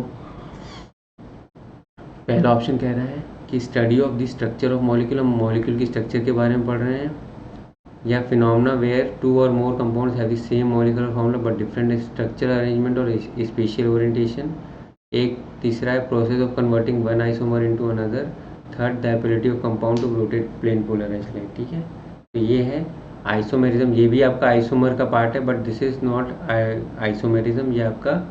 पहला ऑप्शन कह रहा है कि study of the structure of molecule, हम मॉलिक्यूल की स्ट्रक्चर के बारे में पढ़ रहे हैं, या फिनोमेना वेयर टू और more compounds have the same molecular formula but different structural arrangement और स्पेशियल ओरिएंटेशन। एक तीसरा है process of converting one isomer into another. Third the ability of compound to rotate plane polarised light, ठीक है। तो ये है आइसोमेरिज्म, ये भी आपका आइसोमर का पार्ट है, but this is not isomerism, ये आपका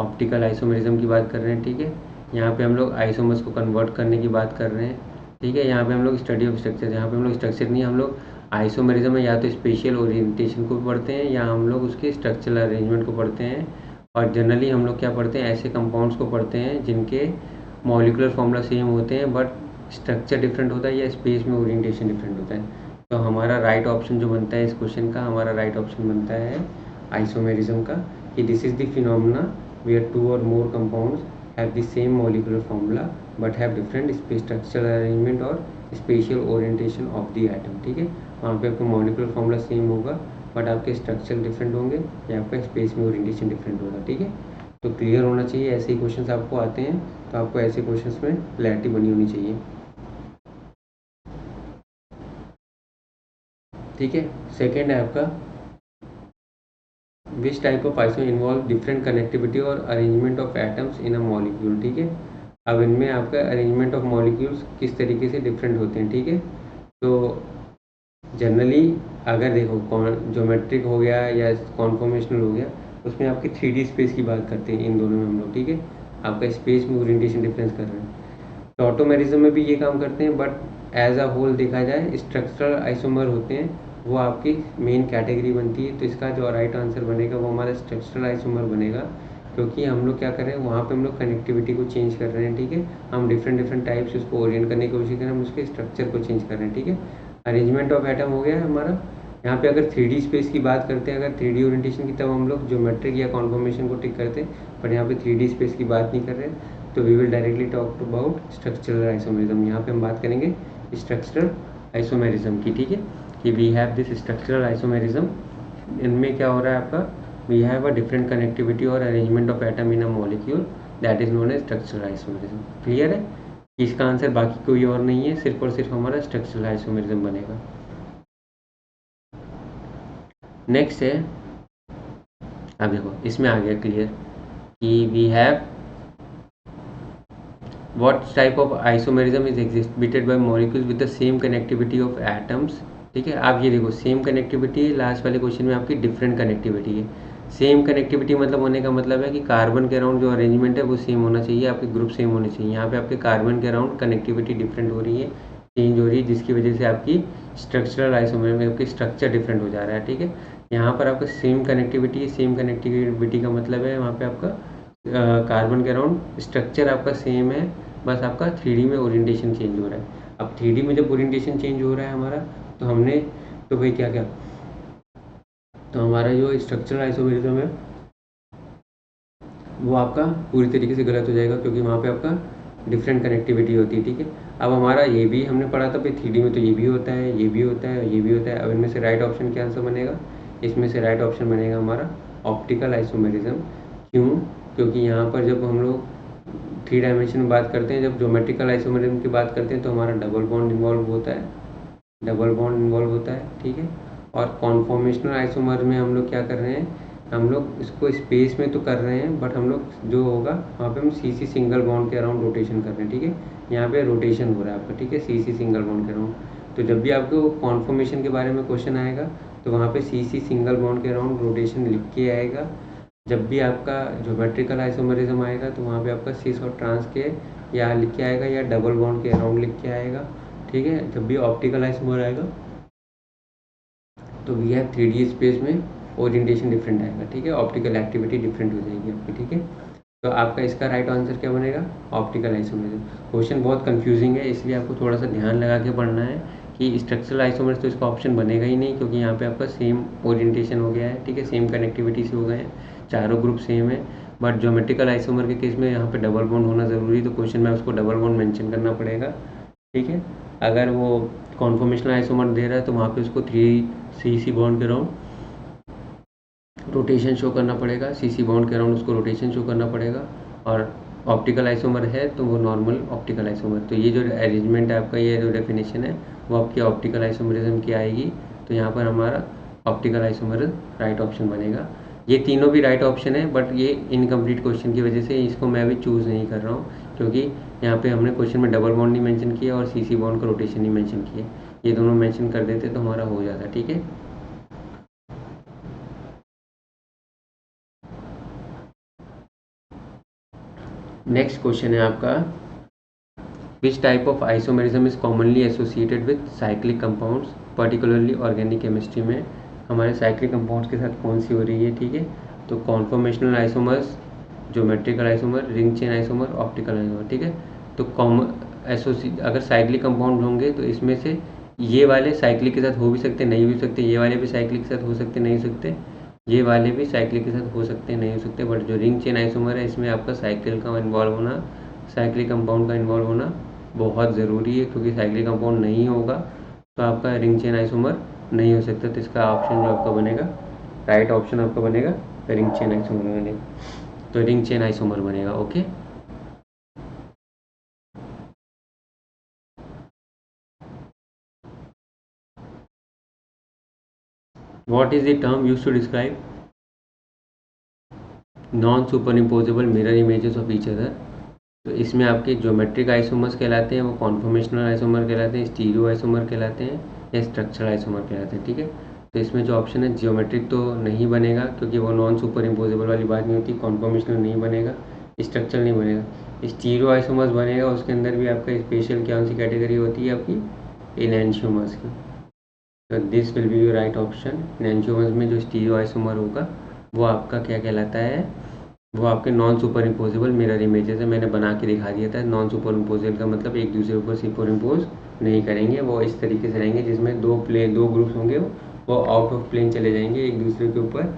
ऑप्टिकल आइसोमेरिज्म की बात कर रहे हैं, ठीक है। यहाँ पे हम लोग आइसोमर्स को कन्वर्ट करने की बात कर रहे हैं, ठीक है। यहाँ पे हम लोग स्टडी ऑफ स्ट्रक्चर, यहाँ पे हम लोग स्ट्रक्चर नहीं, हम लोग आइसोमेरिज्म में या तो स्पेशियल ओरिएंटेशन को पढ़ते हैं या हम लोग उसके स्ट्रक्चरल अरेंजमेंट को पढ़ते हैं। और जनरली हम लोग क्या पढ़ते हैं, ऐसे कंपाउंड्स को पढ़ते हैं जिनके मॉलिक्यूलर फॉर्मूला सेम होते हैं बट स्ट्रक्चर डिफरेंट होता है या स्पेस में ओरिएंटेशन डिफरेंट होता है। तो हमारा राइट ऑप्शन जो बनता है इस क्वेश्चन का, हमारा राइट ऑप्शन बनता है आइसोमेरिज्म का, कि this is the phenomena where two और more compounds have the same molecular formula but have different structural arrangement और special orientation of the atom, ठीक है। वहाँ पे आपका मॉलिक्यूलर फॉर्मूला सेम होगा बट आपके स्ट्रक्चर डिफरेंट होंगे या आपका स्पेस में ओरिएंटेशन डिफरेंट होगा, ठीक है। तो क्लियर होना चाहिए, ऐसे ही क्वेश्चंस आपको आते हैं तो आपको ऐसे क्वेश्चंस में क्लैरिटी बनी होनी चाहिए, ठीक है। सेकेंड है आपका which type of iso involve different connectivity और arrangement of atoms in a molecule, ठीक है। अब इनमें आपका अरेंजमेंट ऑफ मॉलिक्यूल्स किस तरीके से डिफरेंट होते हैं, ठीक है। तो जनरली अगर देखो ज्योमेट्रिक हो गया या कॉन्फॉर्मेशनल हो गया, उसमें आपकी 3D स्पेस की बात करते हैं इन दोनों में हम लोग, ठीक है। आपका स्पेस में ओरिएंटेशन डिफरेंस कर रहे हैं। तो ऑटोमेरिज्म में भी ये काम करते हैं, बट एज अ होल देखा जाए स्ट्रक्चरल आइसोमर होते हैं, वो आपकी मेन कैटेगरी बनती है। तो इसका जो राइट आंसर बनेगा वो हमारा स्ट्रक्चरल आइसोमर बनेगा, क्योंकि हम लोग क्या कर रहे हैं, वहाँ पे हम लोग कनेक्टिविटी को चेंज कर रहे हैं, ठीक है। हम डिफरेंट टाइप से उसको ओरिएंट करने की कोशिश कर रहे हैं, हम उसके स्ट्रक्चर को चेंज कर रहे हैं, ठीक है। अरेंजमेंट ऑफ एटम हो गया हमारा। यहाँ पे अगर 3D स्पेस की बात करते हैं, अगर 3D ओरिएंटेशन की, तब हम लोग ज्योमेट्रिक या कॉन्फॉर्मेशन को टिक करते हैं, पर यहाँ पे 3D स्पेस की बात नहीं कर रहे हैं। तो we will directly talk about structural isomerism. यहाँ पे हम बात करेंगे स्ट्रक्चरल आइसोमेरिज्म की, ठीक है, कि we have this structural isomerism. इनमें क्या हो रहा है आपका, we have a different connectivity और arrangement of atom in a molecule that is known as structural isomerism. Clear है, इसका आंसर बाकी कोई और नहीं है, सिर्फ और सिर्फ हमारा स्ट्रक्चरल आइसोमेरिज्म बनेगा। नेक्स्ट है, अब देखो इसमें आ गया क्लियर कि we have what type of isomerism is exhibited by molecules with the same connectivity of atoms, ठीक है। आप ये देखो सेम कनेक्टिविटी, लास्ट वाले क्वेश्चन में आपकी डिफरेंट कनेक्टिविटी है। सेम कनेक्टिविटी मतलब होने का मतलब है कि कार्बन के अराउंड जो अरेंजमेंट है वो सेम होना चाहिए, आपके ग्रुप सेम होने चाहिए। यहाँ पे आपके कार्बन के अराउंड कनेक्टिविटी डिफरेंट हो रही है, चेंज हो रही है, जिसकी वजह से आपकी स्ट्रक्चरल आइसोमेरिज्म में आपकी स्ट्रक्चर डिफरेंट हो जा रहा है, ठीक है। यहाँ पर आपका सेम कनेक्टिविटी है, सेम कनेक्टिविटी का मतलब है वहाँ पे आपका कार्बन के अराउंड स्ट्रक्चर आपका सेम है, बस आपका 3D में ओरिएंटेशन चेंज हो रहा है। अब 3D में जब ओरिएंटेशन चेंज हो रहा है हमारा, तो हमने तो भाई क्या क्या, तो हमारा जो स्ट्रक्चरल आइसोमेरिज्म है वो आपका पूरी तरीके से गलत हो जाएगा, क्योंकि वहाँ पे आपका डिफरेंट कनेक्टिविटी होती है, ठीक है। अब हमारा ये भी हमने पढ़ा था भाई 3D में तो ये भी होता है, ये भी होता है, ये भी होता है। अब इनमें से राइट ऑप्शन क्या आंसर बनेगा, इसमें से राइट ऑप्शन बनेगा हमारा ऑप्टिकल आइसोमेरिज्म। क्यों, क्योंकि यहाँ पर जब हम लोग 3 डायमेंशन में बात करते हैं, जब ज्योमेट्रिकल आइसोमेरिज्म की बात करते हैं, तो हमारा डबल बॉन्ड इन्वॉल्व होता है, डबल बॉन्ड इन्वॉल्व होता है, ठीक है। और कॉन्फॉर्मेशनल आइसोमर में हम लोग क्या कर रहे हैं हम लोग इसको स्पेस में तो कर रहे हैं, बट हम लोग जो होगा वहाँ पे हम सी सी सिंगल बॉन्ड के अराउंड रोटेशन कर रहे हैं, ठीक है। यहाँ पे रोटेशन हो रहा है आपका, ठीक है, सी सी सिंगल बॉन्ड के अराउंड। तो जब भी आपको कॉन्फॉर्मेशन के बारे में क्वेश्चन आएगा तो वहाँ पे सी सी सिंगल बॉन्ड के अराउंड रोटेशन लिख के आएगा। जब भी आपका ज्योमेट्रिकल आइसोमेरिज्म आएगा तो वहाँ पे आपका सिस और ट्रांस के या लिख के आएगा या डबल बॉन्ड के अराउंड लिख के आएगा, ठीक है। जब भी ऑप्टिकल आइसोमर आएगा तो वी हैव 3D स्पेस में ओरिएंटेशन डिफरेंट आएगा, ठीक है, ऑप्टिकल एक्टिविटी डिफरेंट हो जाएगी आपकी, ठीक है। तो आपका इसका राइट आंसर क्या बनेगा? Optical isomerism. क्वेश्चन बहुत कंफ्यूजिंग है, इसलिए आपको थोड़ा सा ध्यान लगा के पढ़ना है कि स्ट्रक्चरल आइसोमर्स तो इसका ऑप्शन बनेगा ही नहीं, क्योंकि यहाँ पे आपका सेम ओरिएंटेशन हो गया है, ठीक है, सेम कनेक्टिविटी से हो गए हैं, चारों ग्रुप सेम है। बट ज्योमेट्रिकल आइसोमर के केस में यहाँ पे डबल बॉन्ड होना ज़रूरी, तो क्वेश्चन में उसको डबल बॉन्ड मेंशन करना पड़ेगा, ठीक है। अगर वो कॉन्फॉर्मेशनल आइसोमर दे रहा है तो वहाँ पे उसको 3 CC बॉन्ड के अराउंड रोटेशन शो करना पड़ेगा, CC बॉन्ड के अराउंड उसको रोटेशन शो करना पड़ेगा। और ऑप्टिकल आइसोमर है तो वो नॉर्मल ऑप्टिकल आइसोमर। तो ये जो अरेंजमेंट है आपका, ये जो डेफिनेशन है वो आपकी ऑप्टिकल आइसोमरिज्म की आएगी। तो यहाँ पर हमारा ऑप्टिकल आइसोमर राइट ऑप्शन बनेगा। ये तीनों भी राइट ऑप्शन है, बट ये इनकम्प्लीट क्वेश्चन की वजह से इसको मैं भी चूज़ नहीं कर रहा हूँ, क्योंकि यहाँ पे हमने क्वेश्चन में डबल बॉन्ड नहीं मेंशन किया और CC बॉन्ड का रोटेशन नहीं मेंशन किया। ये दोनों मेंशन कर देते तो हमारा हो जाता, ठीक है। नेक्स्ट क्वेश्चन है आपका, which type of isomerism is commonly associated with cyclic compounds, particularly organic chemistry में हमारे साइक्लिक कंपाउंड्स के साथ कौन सी हो रही है, ठीक है। तो conformational isomers, geometrical isomer, ring chain isomer, optical isomer, ठीक है। तो अगर साइक्लिक कंपाउंड होंगे तो इसमें से ये वाले साइक्लिक के साथ हो भी सकते नहीं भी सकते, ये वाले भी साइक्लिक के साथ हो सकते नहीं हो सकते, ये वाले भी साइक्लिक के साथ हो सकते नहीं हो सकते। बट जो रिंग चेन आइसोमर है इसमें आपका साइकिल का इन्वॉल्व होना, साइक्लिक कंपाउंड का इन्वॉल्व होना बहुत ज़रूरी है, क्योंकि साइक्लिक कंपाउंड नहीं होगा तो आपका रिंग चेन आइसोमर नहीं हो सकता। तो इसका ऑप्शन जो आपका बनेगा, राइट ऑप्शन आपका बनेगा रिंग चेन आइसोमर बनेगा। तो रिंग चेन आइसोमर बनेगा, okay. What is the term used to describe non super imposable mirror images of each other? तो इसमें आपके ज्योमेट्रिक आइसोमर्स कहलाते हैं, वो कॉन्फॉर्मेशनल आइसोमर कहलाते हैं, स्टीरियो आइसोमर कहलाते हैं, या स्ट्रक्चरल आइसोमर कहलाते हैं, ठीक है। तो इसमें जो ऑप्शन है ज्योमेट्रिक तो नहीं बनेगा, क्योंकि वो नॉन सुपर इम्पोजेबल वाली बात नहीं होती, कॉन्फॉर्मेशनल नहीं बनेगा, स्ट्रक्चरल नहीं बनेगा। स्टीरियो आइसोमर्स बनेगा, उसके अंदर भी आपका स्पेशल कौन सी कैटेगरी होती है आपकी, एनैंशियोमर्स की। तो this will be your right option. Enantiomers में जो स्टीरियो आइसोमर होगा वो आपका क्या कहलाता है, वो आपके non super imposable mirror images है। मैंने बना के दिखा दिया था। नॉन सुपर इम्पोजेबल का मतलब एक दूसरे ऊपर सुपर इम्पोज नहीं करेंगे, वो इस तरीके से रहेंगे जिसमें दो ग्रुप्स होंगे, वो आउट ऑफ प्लेन चले जाएंगे, एक दूसरे के ऊपर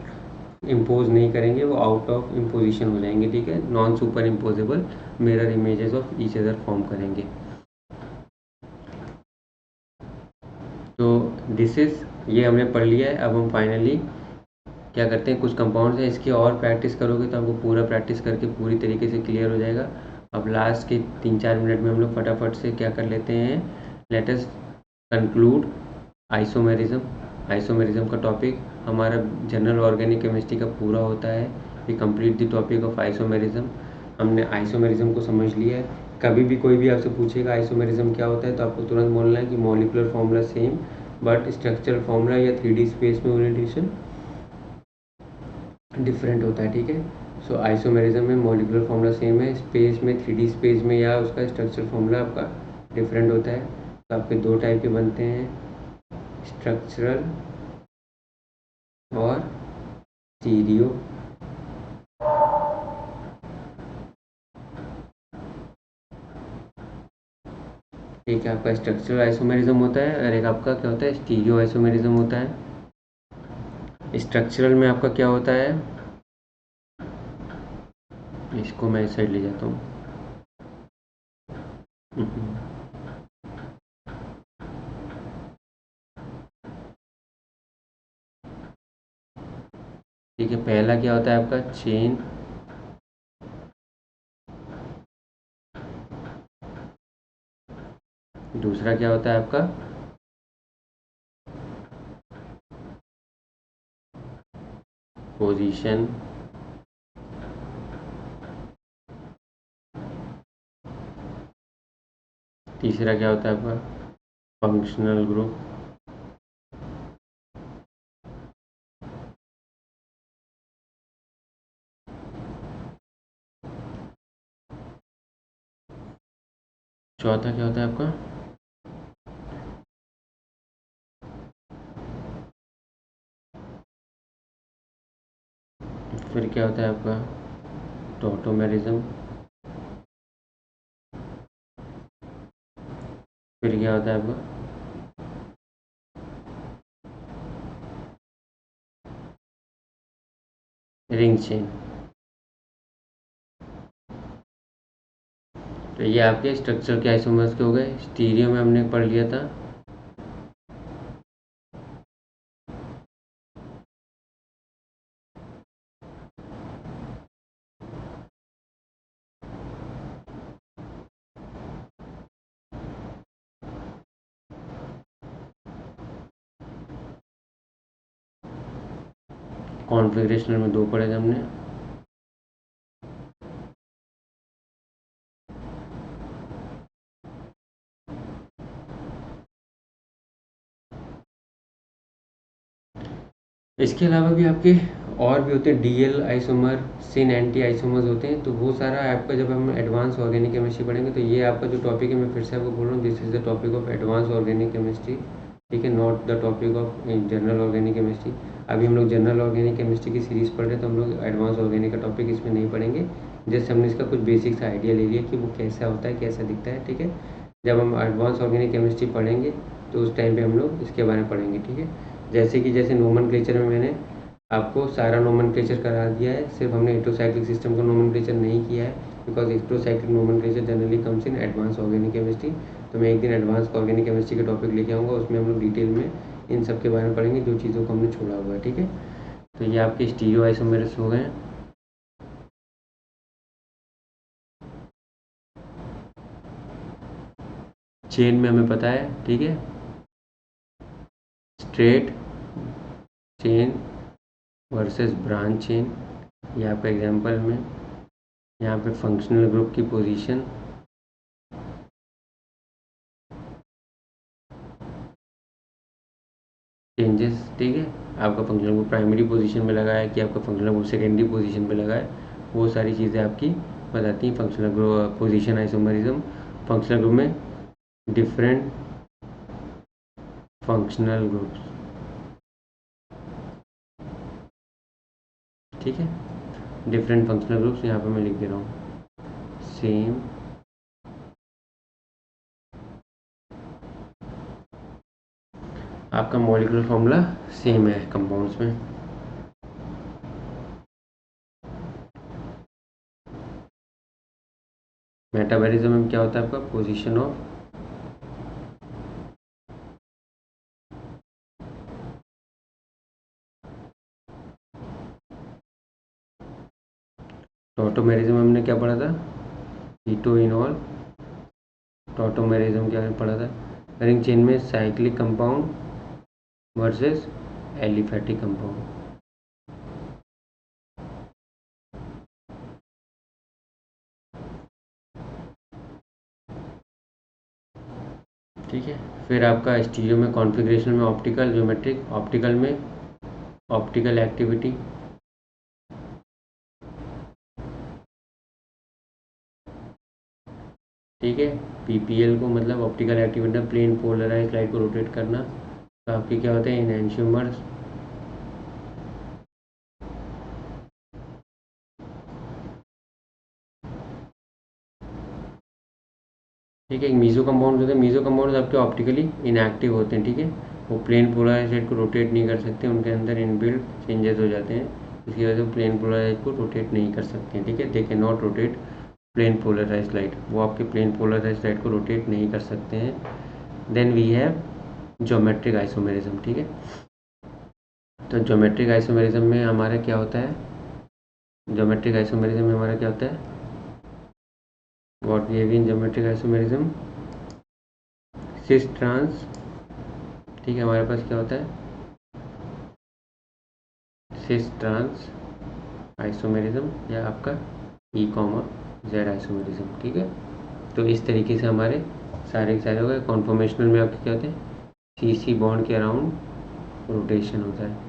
इम्पोज नहीं करेंगे, वो आउट ऑफ इम्पोजिशन हो जाएंगे, ठीक है। Non super imposable mirror images of each other form करेंगे। तो दिस इज, ये हमने पढ़ लिया है। अब हम फाइनली क्या करते हैं, कुछ कंपाउंड्स हैं, इसकी और प्रैक्टिस करोगे तो आपको पूरा प्रैक्टिस करके पूरी तरीके से क्लियर हो जाएगा। अब लास्ट के 3-4 मिनट में हम लोग फटाफट से क्या कर लेते हैं, let us conclude isomerism. Isomerism का टॉपिक हमारा जनरल ऑर्गेनिक केमिस्ट्री का पूरा होता है। We complete the topic of isomerism. हमने आइसोमेरिज्म को समझ लिया है। कभी भी कोई भी आपसे पूछेगा आइसोमेरिज्म क्या होता है तो आपको तुरंत बोलना है कि molecular formula same but structural formula या 3D स्पेस में ओरिएंटेशन डिफरेंट होता है, ठीक है। सो आइसोमेरिज्म में मॉलिकुलर फॉर्मूला सेम है, स्पेस में 3D स्पेस में या उसका स्ट्रक्चर फॉर्मूला आपका डिफरेंट होता है। तो आपके दो टाइप के बनते हैं, स्ट्रक्चरल और स्टीरियो। एक आपका स्ट्रक्चरल आइसोमेरिज्म होता है और एक आपका क्या होता है, स्टीरियो आइसोमेरिज्म होता है। स्ट्रक्चरल में आपका क्या होता है, इसको मैं इस साइड ले जाता हूँ। ठीक है, पहला क्या होता है आपका चेन, दूसरा क्या होता है आपका पोजीशन, तीसरा क्या होता है आपका फंक्शनल ग्रुप, चौथा क्या होता है आपका फिर क्या होता है आपका टॉटोमेरिज्म, फिर क्या होता है आपका रिंग चेन। तो ये आपके स्ट्रक्चर के आइसोमर्स के हो गए। स्टीरियो में हमने पढ़ लिया था कॉन्फ़िगरेशनल में 2 पढ़े थे हमने। इसके अलावा भी आपके और भी होते हैं, डीएल आइसोमर, सिन एंटी आइसोमर्स होते हैं। तो वो सारा आपका जब हम एडवांस ऑर्गेनिक केमिस्ट्री पढ़ेंगे तो ये आपका जो टॉपिक है मैं फिर से आपको बोल रहा हूँ, this is the topic of advance organic chemistry, ठीक है, not the topic of general organic chemistry. अभी हम लोग जनरल ऑर्गेनिक केमिस्ट्री की सीरीज़ पढ़ रहे हैं तो हम लोग एडवांस ऑर्गेनिक का टॉपिक इसमें नहीं पढ़ेंगे। जैसे हमने इसका कुछ बेसिक सा आइडिया ले लिया कि वो कैसा होता है, कैसा दिखता है, ठीक है। जब हम एडवांस ऑर्गेनिक केमिस्ट्री पढ़ेंगे तो उस टाइम पे हम लोग इसके बारे में पढ़ेंगे, ठीक है। जैसे नोमेनक्लेचर में मैंने आपको सारा नोमेनक्लेचर करा दिया है, सिर्फ हमने हेटेरोसाइक्लिक सिस्टम का नोमेनक्लेचर नहीं किया है, because heterocyclic nomenclature generally comes in advance organic chemistry. तो मैं एक दिन एडवांस ऑर्गेनिक केमिस्ट्री का टॉपिक लेके आऊँगा, उसमें हम लोग डिटेल में इन सब के बारे में पढ़ेंगे जो चीज़ों को हमने छोड़ा हुआ है, ठीक है। तो ये आपके स्टीरियो आइसोमेर्स हो गए हैं। चेन में हमें पता है, ठीक है, straight chain versus branch chain, ये आपका एग्जांपल में यहाँ पे फंक्शनल ग्रुप की पोजीशन, चेंजेस, ठीक है, आपका फंक्शनल ग्रुप प्राइमरी पोजीशन में लगा है कि आपका फंक्शनल ग्रुप सेकेंडरी पोजीशन पे लगा है, वो सारी चीज़ें आपकी बताती हैं functional group position isomerism. Functional group में डिफरेंट फंक्शनल ग्रुप्स, ठीक है, डिफरेंट फंक्शनल ग्रुप्स यहाँ पे मैं लिख दे रहा हूँ। सेम आपका मॉलिक्यूलर फॉर्मूला सेम है कंपाउंड्स में। मेटाबॉलिज्म में क्या होता है आपका पोजीशन ऑफ टॉटोमेरिज्म में हमने क्या पढ़ा था, कीटोइनॉल। टॉटोमेरिज्म क्या पढ़ा था, रिंग चेन में cyclic compound versus aliphatic compound, ठीक है। फिर आपका स्टीरियो में कॉन्फ़िगरेशन में ऑप्टिकल ज्योमेट्रिक, ऑप्टिकल में ऑप्टिकल एक्टिविटी, ठीक है। पीपीएल को मतलब optical activity, plane polarise light को रोटेट करना। तो आपके क्या होते हैं इनैंशियोमर्स, ठीक है। एक मीजो कंपाउंड होते हैं, मीजो कंपाउंड आपके ऑप्टिकली इनएक्टिव होते हैं, ठीक है, वो प्लेन पोलराइज लाइट को रोटेट नहीं कर सकते, उनके अंदर इनबिल्ट चेंजेस हो जाते हैं, इसकी वजह से वो प्लेन पोलराइज को रोटेट नहीं कर सकते हैं, ठीक है। They can not rotate plane polarise light, वो आपके प्लेन पोलराइज लाइट को रोटेट नहीं कर सकते हैं। Then we have geometric isomerism, ठीक है। तो ज्योमेट्रिक आइसोमेरिज्म में हमारा क्या होता है, ज्योमेट्रिक आइसोमेरिज्म में हमारा क्या होता है, what we have in geometric isomerism, cis trans, ठीक है, हमारे पास क्या होता है सिस ट्रांस आइसोमेरिज्म या आपका E, Z आइसोमेरिज्म। ठीक है, तो इस तरीके से हमारे सारे हो गए। कॉन्फॉर्मेशनल में आपके क्या होते हैं, CC बॉन्ड के अराउंड रोटेशन होता है।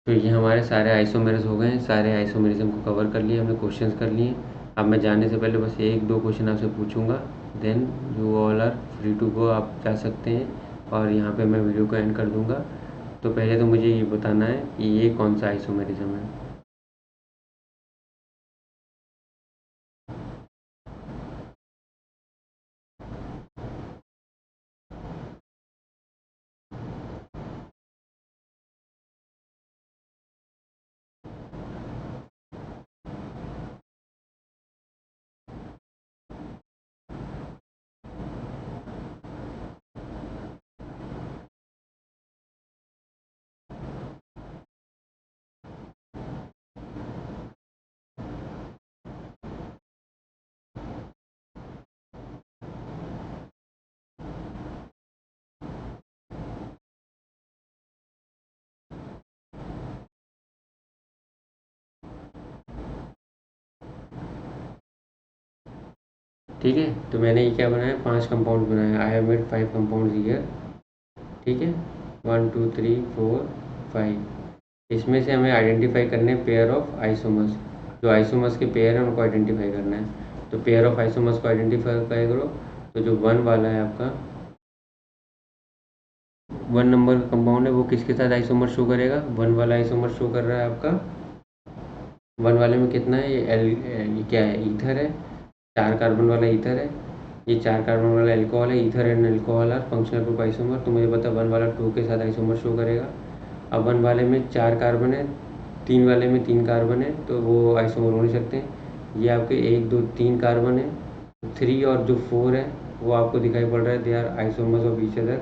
तो ये हमारे सारे आइसोमेर्स हो गए हैं, सारे आइसोमेरिज्म को कवर कर लिए हमने, क्वेश्चंस कर लिए। अब मैं जाने से पहले बस एक दो क्वेश्चन आपसे पूछूंगा, then you all are free to go, आप जा सकते हैं। और यहाँ पे मैं वीडियो को एंड कर दूंगा। तो पहले तो मुझे ये बताना है कि ये कौन सा आइसोमेरिज्म है। ठीक है, तो मैंने ये क्या बनाया, 5 कंपाउंड बनाया। I have made 5 compound here. ठीक है, 1 2 3 4 5। इसमें से हमें आइडेंटिफाई करने हैं पेयर ऑफ आइसोमर्स। जो आइसोमर्स के पेयर हैं उनको आइडेंटिफाई करना है। तो पेयर ऑफ आइसोमर्स को आइडेंटिफाई करो। तो जो 1 वाला है आपका 1 नंबर का कंपाउंड है, वो किसके साथ आइसोमर शो करेगा, 1 वाला आइसोमर शो कर रहा है आपका। 1 वाले में कितना है, ये क्या है, ईथर है, 4 कार्बन वाला ईथर है। ये 4 कार्बन वाला एल्कोहल है। Ether and alcohol are functional group isomer. तो मुझे पता 1 वाला 2 के साथ आइसोमर शो करेगा। अब 1 वाले में 4 कार्बन है, 3 वाले में 3 कार्बन है, तो वो आइसोमर हो नहीं सकते। ये आपके 1 2 3 कार्बन है, 3 और जो 4 है वो आपको दिखाई पड़ रहा है, they are isomers of each other.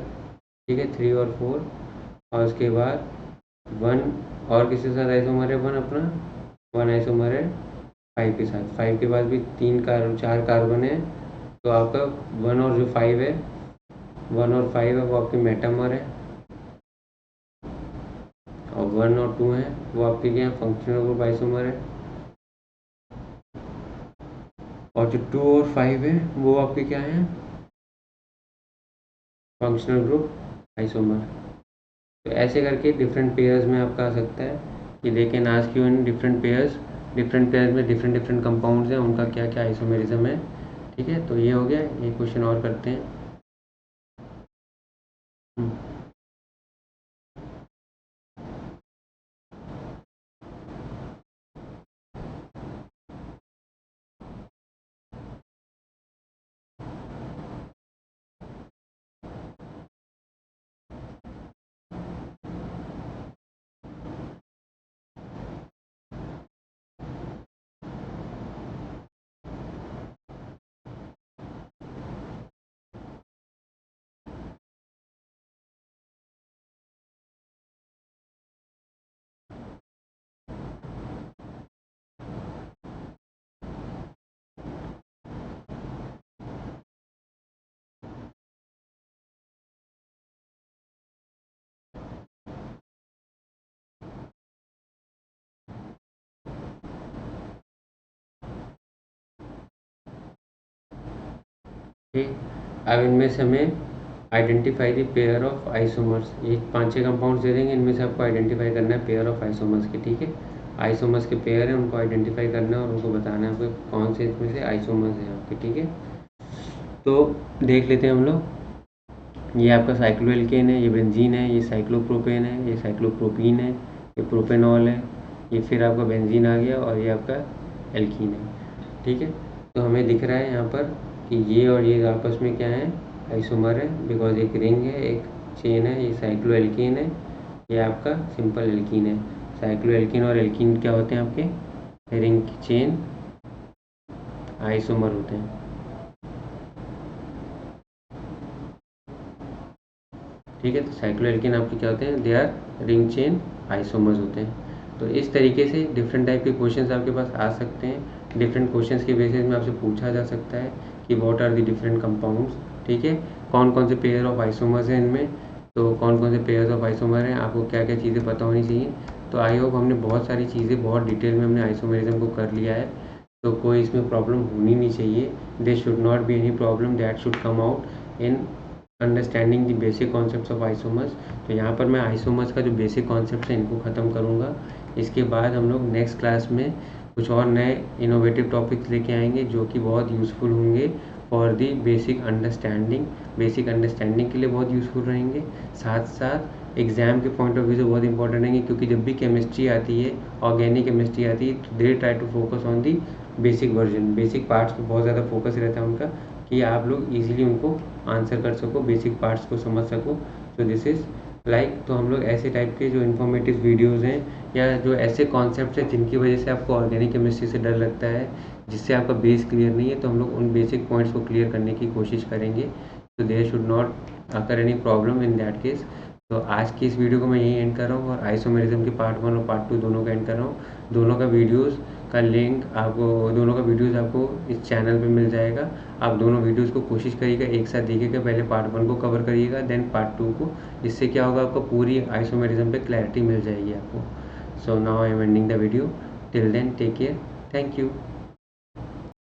ठीक है, 3 और 4। और उसके बाद 1 और किसके साथ आइसोमर है, 1 अपना 1 आइसोमर है 5 के साथ। 5 के बाद भी 4 कार्बन है, तो आपका 1 और जो 5 है, 1 और 5 है वो आपके मेटामर है। और 1 और 2 है वो आपके क्या है, फंक्शनल ग्रुप आइसोमर है। और जो 2 और 5 है वो आपके क्या है, फंक्शनल ग्रुप आइसोमर। तो ऐसे करके डिफरेंट पेयर्स में आपका आ सकता है कि they can ask you in different pairs में डिफरेंट डिफरेंट कंपाउंड्स हैं, उनका क्या क्या आइसोमेरिज्म है। ठीक है, तो ये हो गया। एक क्वेश्चन और करते हैं। ठीक, अब इनमें से हमें identify the pair of isomers, ये 5-6 कंपाउंड्स दे देंगे, इनमें से आपको आइडेंटिफाई करना है पेयर ऑफ आइसोमर्स के। ठीक है, आइसोमर्स के पेयर हैं, उनको आइडेंटिफाई करना है और उनको बताना है आपको कौन से इसमें से आइसोमर्स हैं आपके। ठीक है, तो देख लेते हैं हम लोग। ये आपका साइक्लोएल्केन है, ये बेंजीन है, ये साइक्लोप्रोपेन है, ये साइक्लोप्रोपीन है, ये प्रोपेनॉल है, ये फिर आपका बेंजीन आ गया, और ये आपका एल्कीन है। ठीक है, तो हमें दिख रहा है यहाँ पर कि ये और ये आपस में क्या है, आइसोमर है, बिकॉज एक रिंग है, एक चेन है। ये साइक्लोएल्कीन है, ये आपका सिंपल एल्कीन है। साइक्लोएल्कीन और एल्कीन क्या होते हैं आपके, रिंग की चेन आइसोमर होते हैं। ठीक है, तो साइक्लोएल्केन आपके क्या होते हैं, they R ring chain isomers होते हैं। तो इस तरीके से डिफरेंट टाइप के क्वेश्चंस आपके पास आ सकते हैं। डिफरेंट क्वेश्चंस के बेसिस में आपसे पूछा जा सकता है कि what are the different compounds. ठीक है, कौन कौन से पेयर ऑफ आइसोमर्स हैं इनमें, तो कौन कौन से पेयर्स ऑफ आइसोमर हैं, आपको क्या क्या चीज़ें पता होनी चाहिए। तो आई होप हमने बहुत सारी चीज़ें बहुत डिटेल में हमने आइसोमेरिज्म को कर लिया है, तो कोई इसमें प्रॉब्लम होनी नहीं चाहिए। There should not be any problem that should come out in understanding the basic concepts of isomers. तो यहाँ पर मैं आइसोमर्स का जो बेसिक कॉन्सेप्ट है इनको ख़त्म करूँगा। इसके बाद हम लोग नेक्स्ट क्लास में कुछ और नए इनोवेटिव टॉपिक्स लेके आएंगे जो कि बहुत यूज़फुल होंगे फॉर दी बेसिक अंडरस्टैंडिंग के लिए बहुत यूज़फुल रहेंगे। साथ साथ एग्ज़ाम के पॉइंट ऑफ व्यू से बहुत इंपॉर्टेंट रहेंगे, क्योंकि जब भी केमिस्ट्री आती है, ऑर्गेनिक केमिस्ट्री आती है, तो they try to focus on the basic version, basic parts पे बहुत ज़्यादा फोकस रहता है उनका, कि आप लोग ईजिली उनको आंसर कर सको, बेसिक पार्ट्स को समझ सको। तो दिस इज़ तो हम लोग ऐसे टाइप के जो इन्फॉर्मेटिव वीडियोज़ हैं या जो ऐसे कॉन्सेप्ट्स हैं जिनकी वजह से आपको ऑर्गेनिक केमिस्ट्री से डर लगता है, जिससे आपका बेस क्लियर नहीं है, तो हम लोग उन बेसिक पॉइंट्स को क्लियर करने की कोशिश करेंगे। तो there should not occur any problem in that case. तो आज की इस वीडियो को मैं यहीं एंड कर रहा हूँ, और आइसोमेरिज्म के पार्ट 1 और पार्ट 2 दोनों का एंड कर रहा हूँ। दोनों का वीडियोज़ का लिंक आपको, दोनों का वीडियोज़ आपको इस चैनल पे मिल जाएगा। आप दोनों वीडियोज़ को कोशिश करिएगा एक साथ देखिएगा, पहले पार्ट 1 को कवर करिएगा, देन पार्ट 2 को। इससे क्या होगा, आपको पूरी आइसोमेरिज्म पे क्लैरिटी मिल जाएगी आपको। So now I am ending the video. Till then take care, thank you.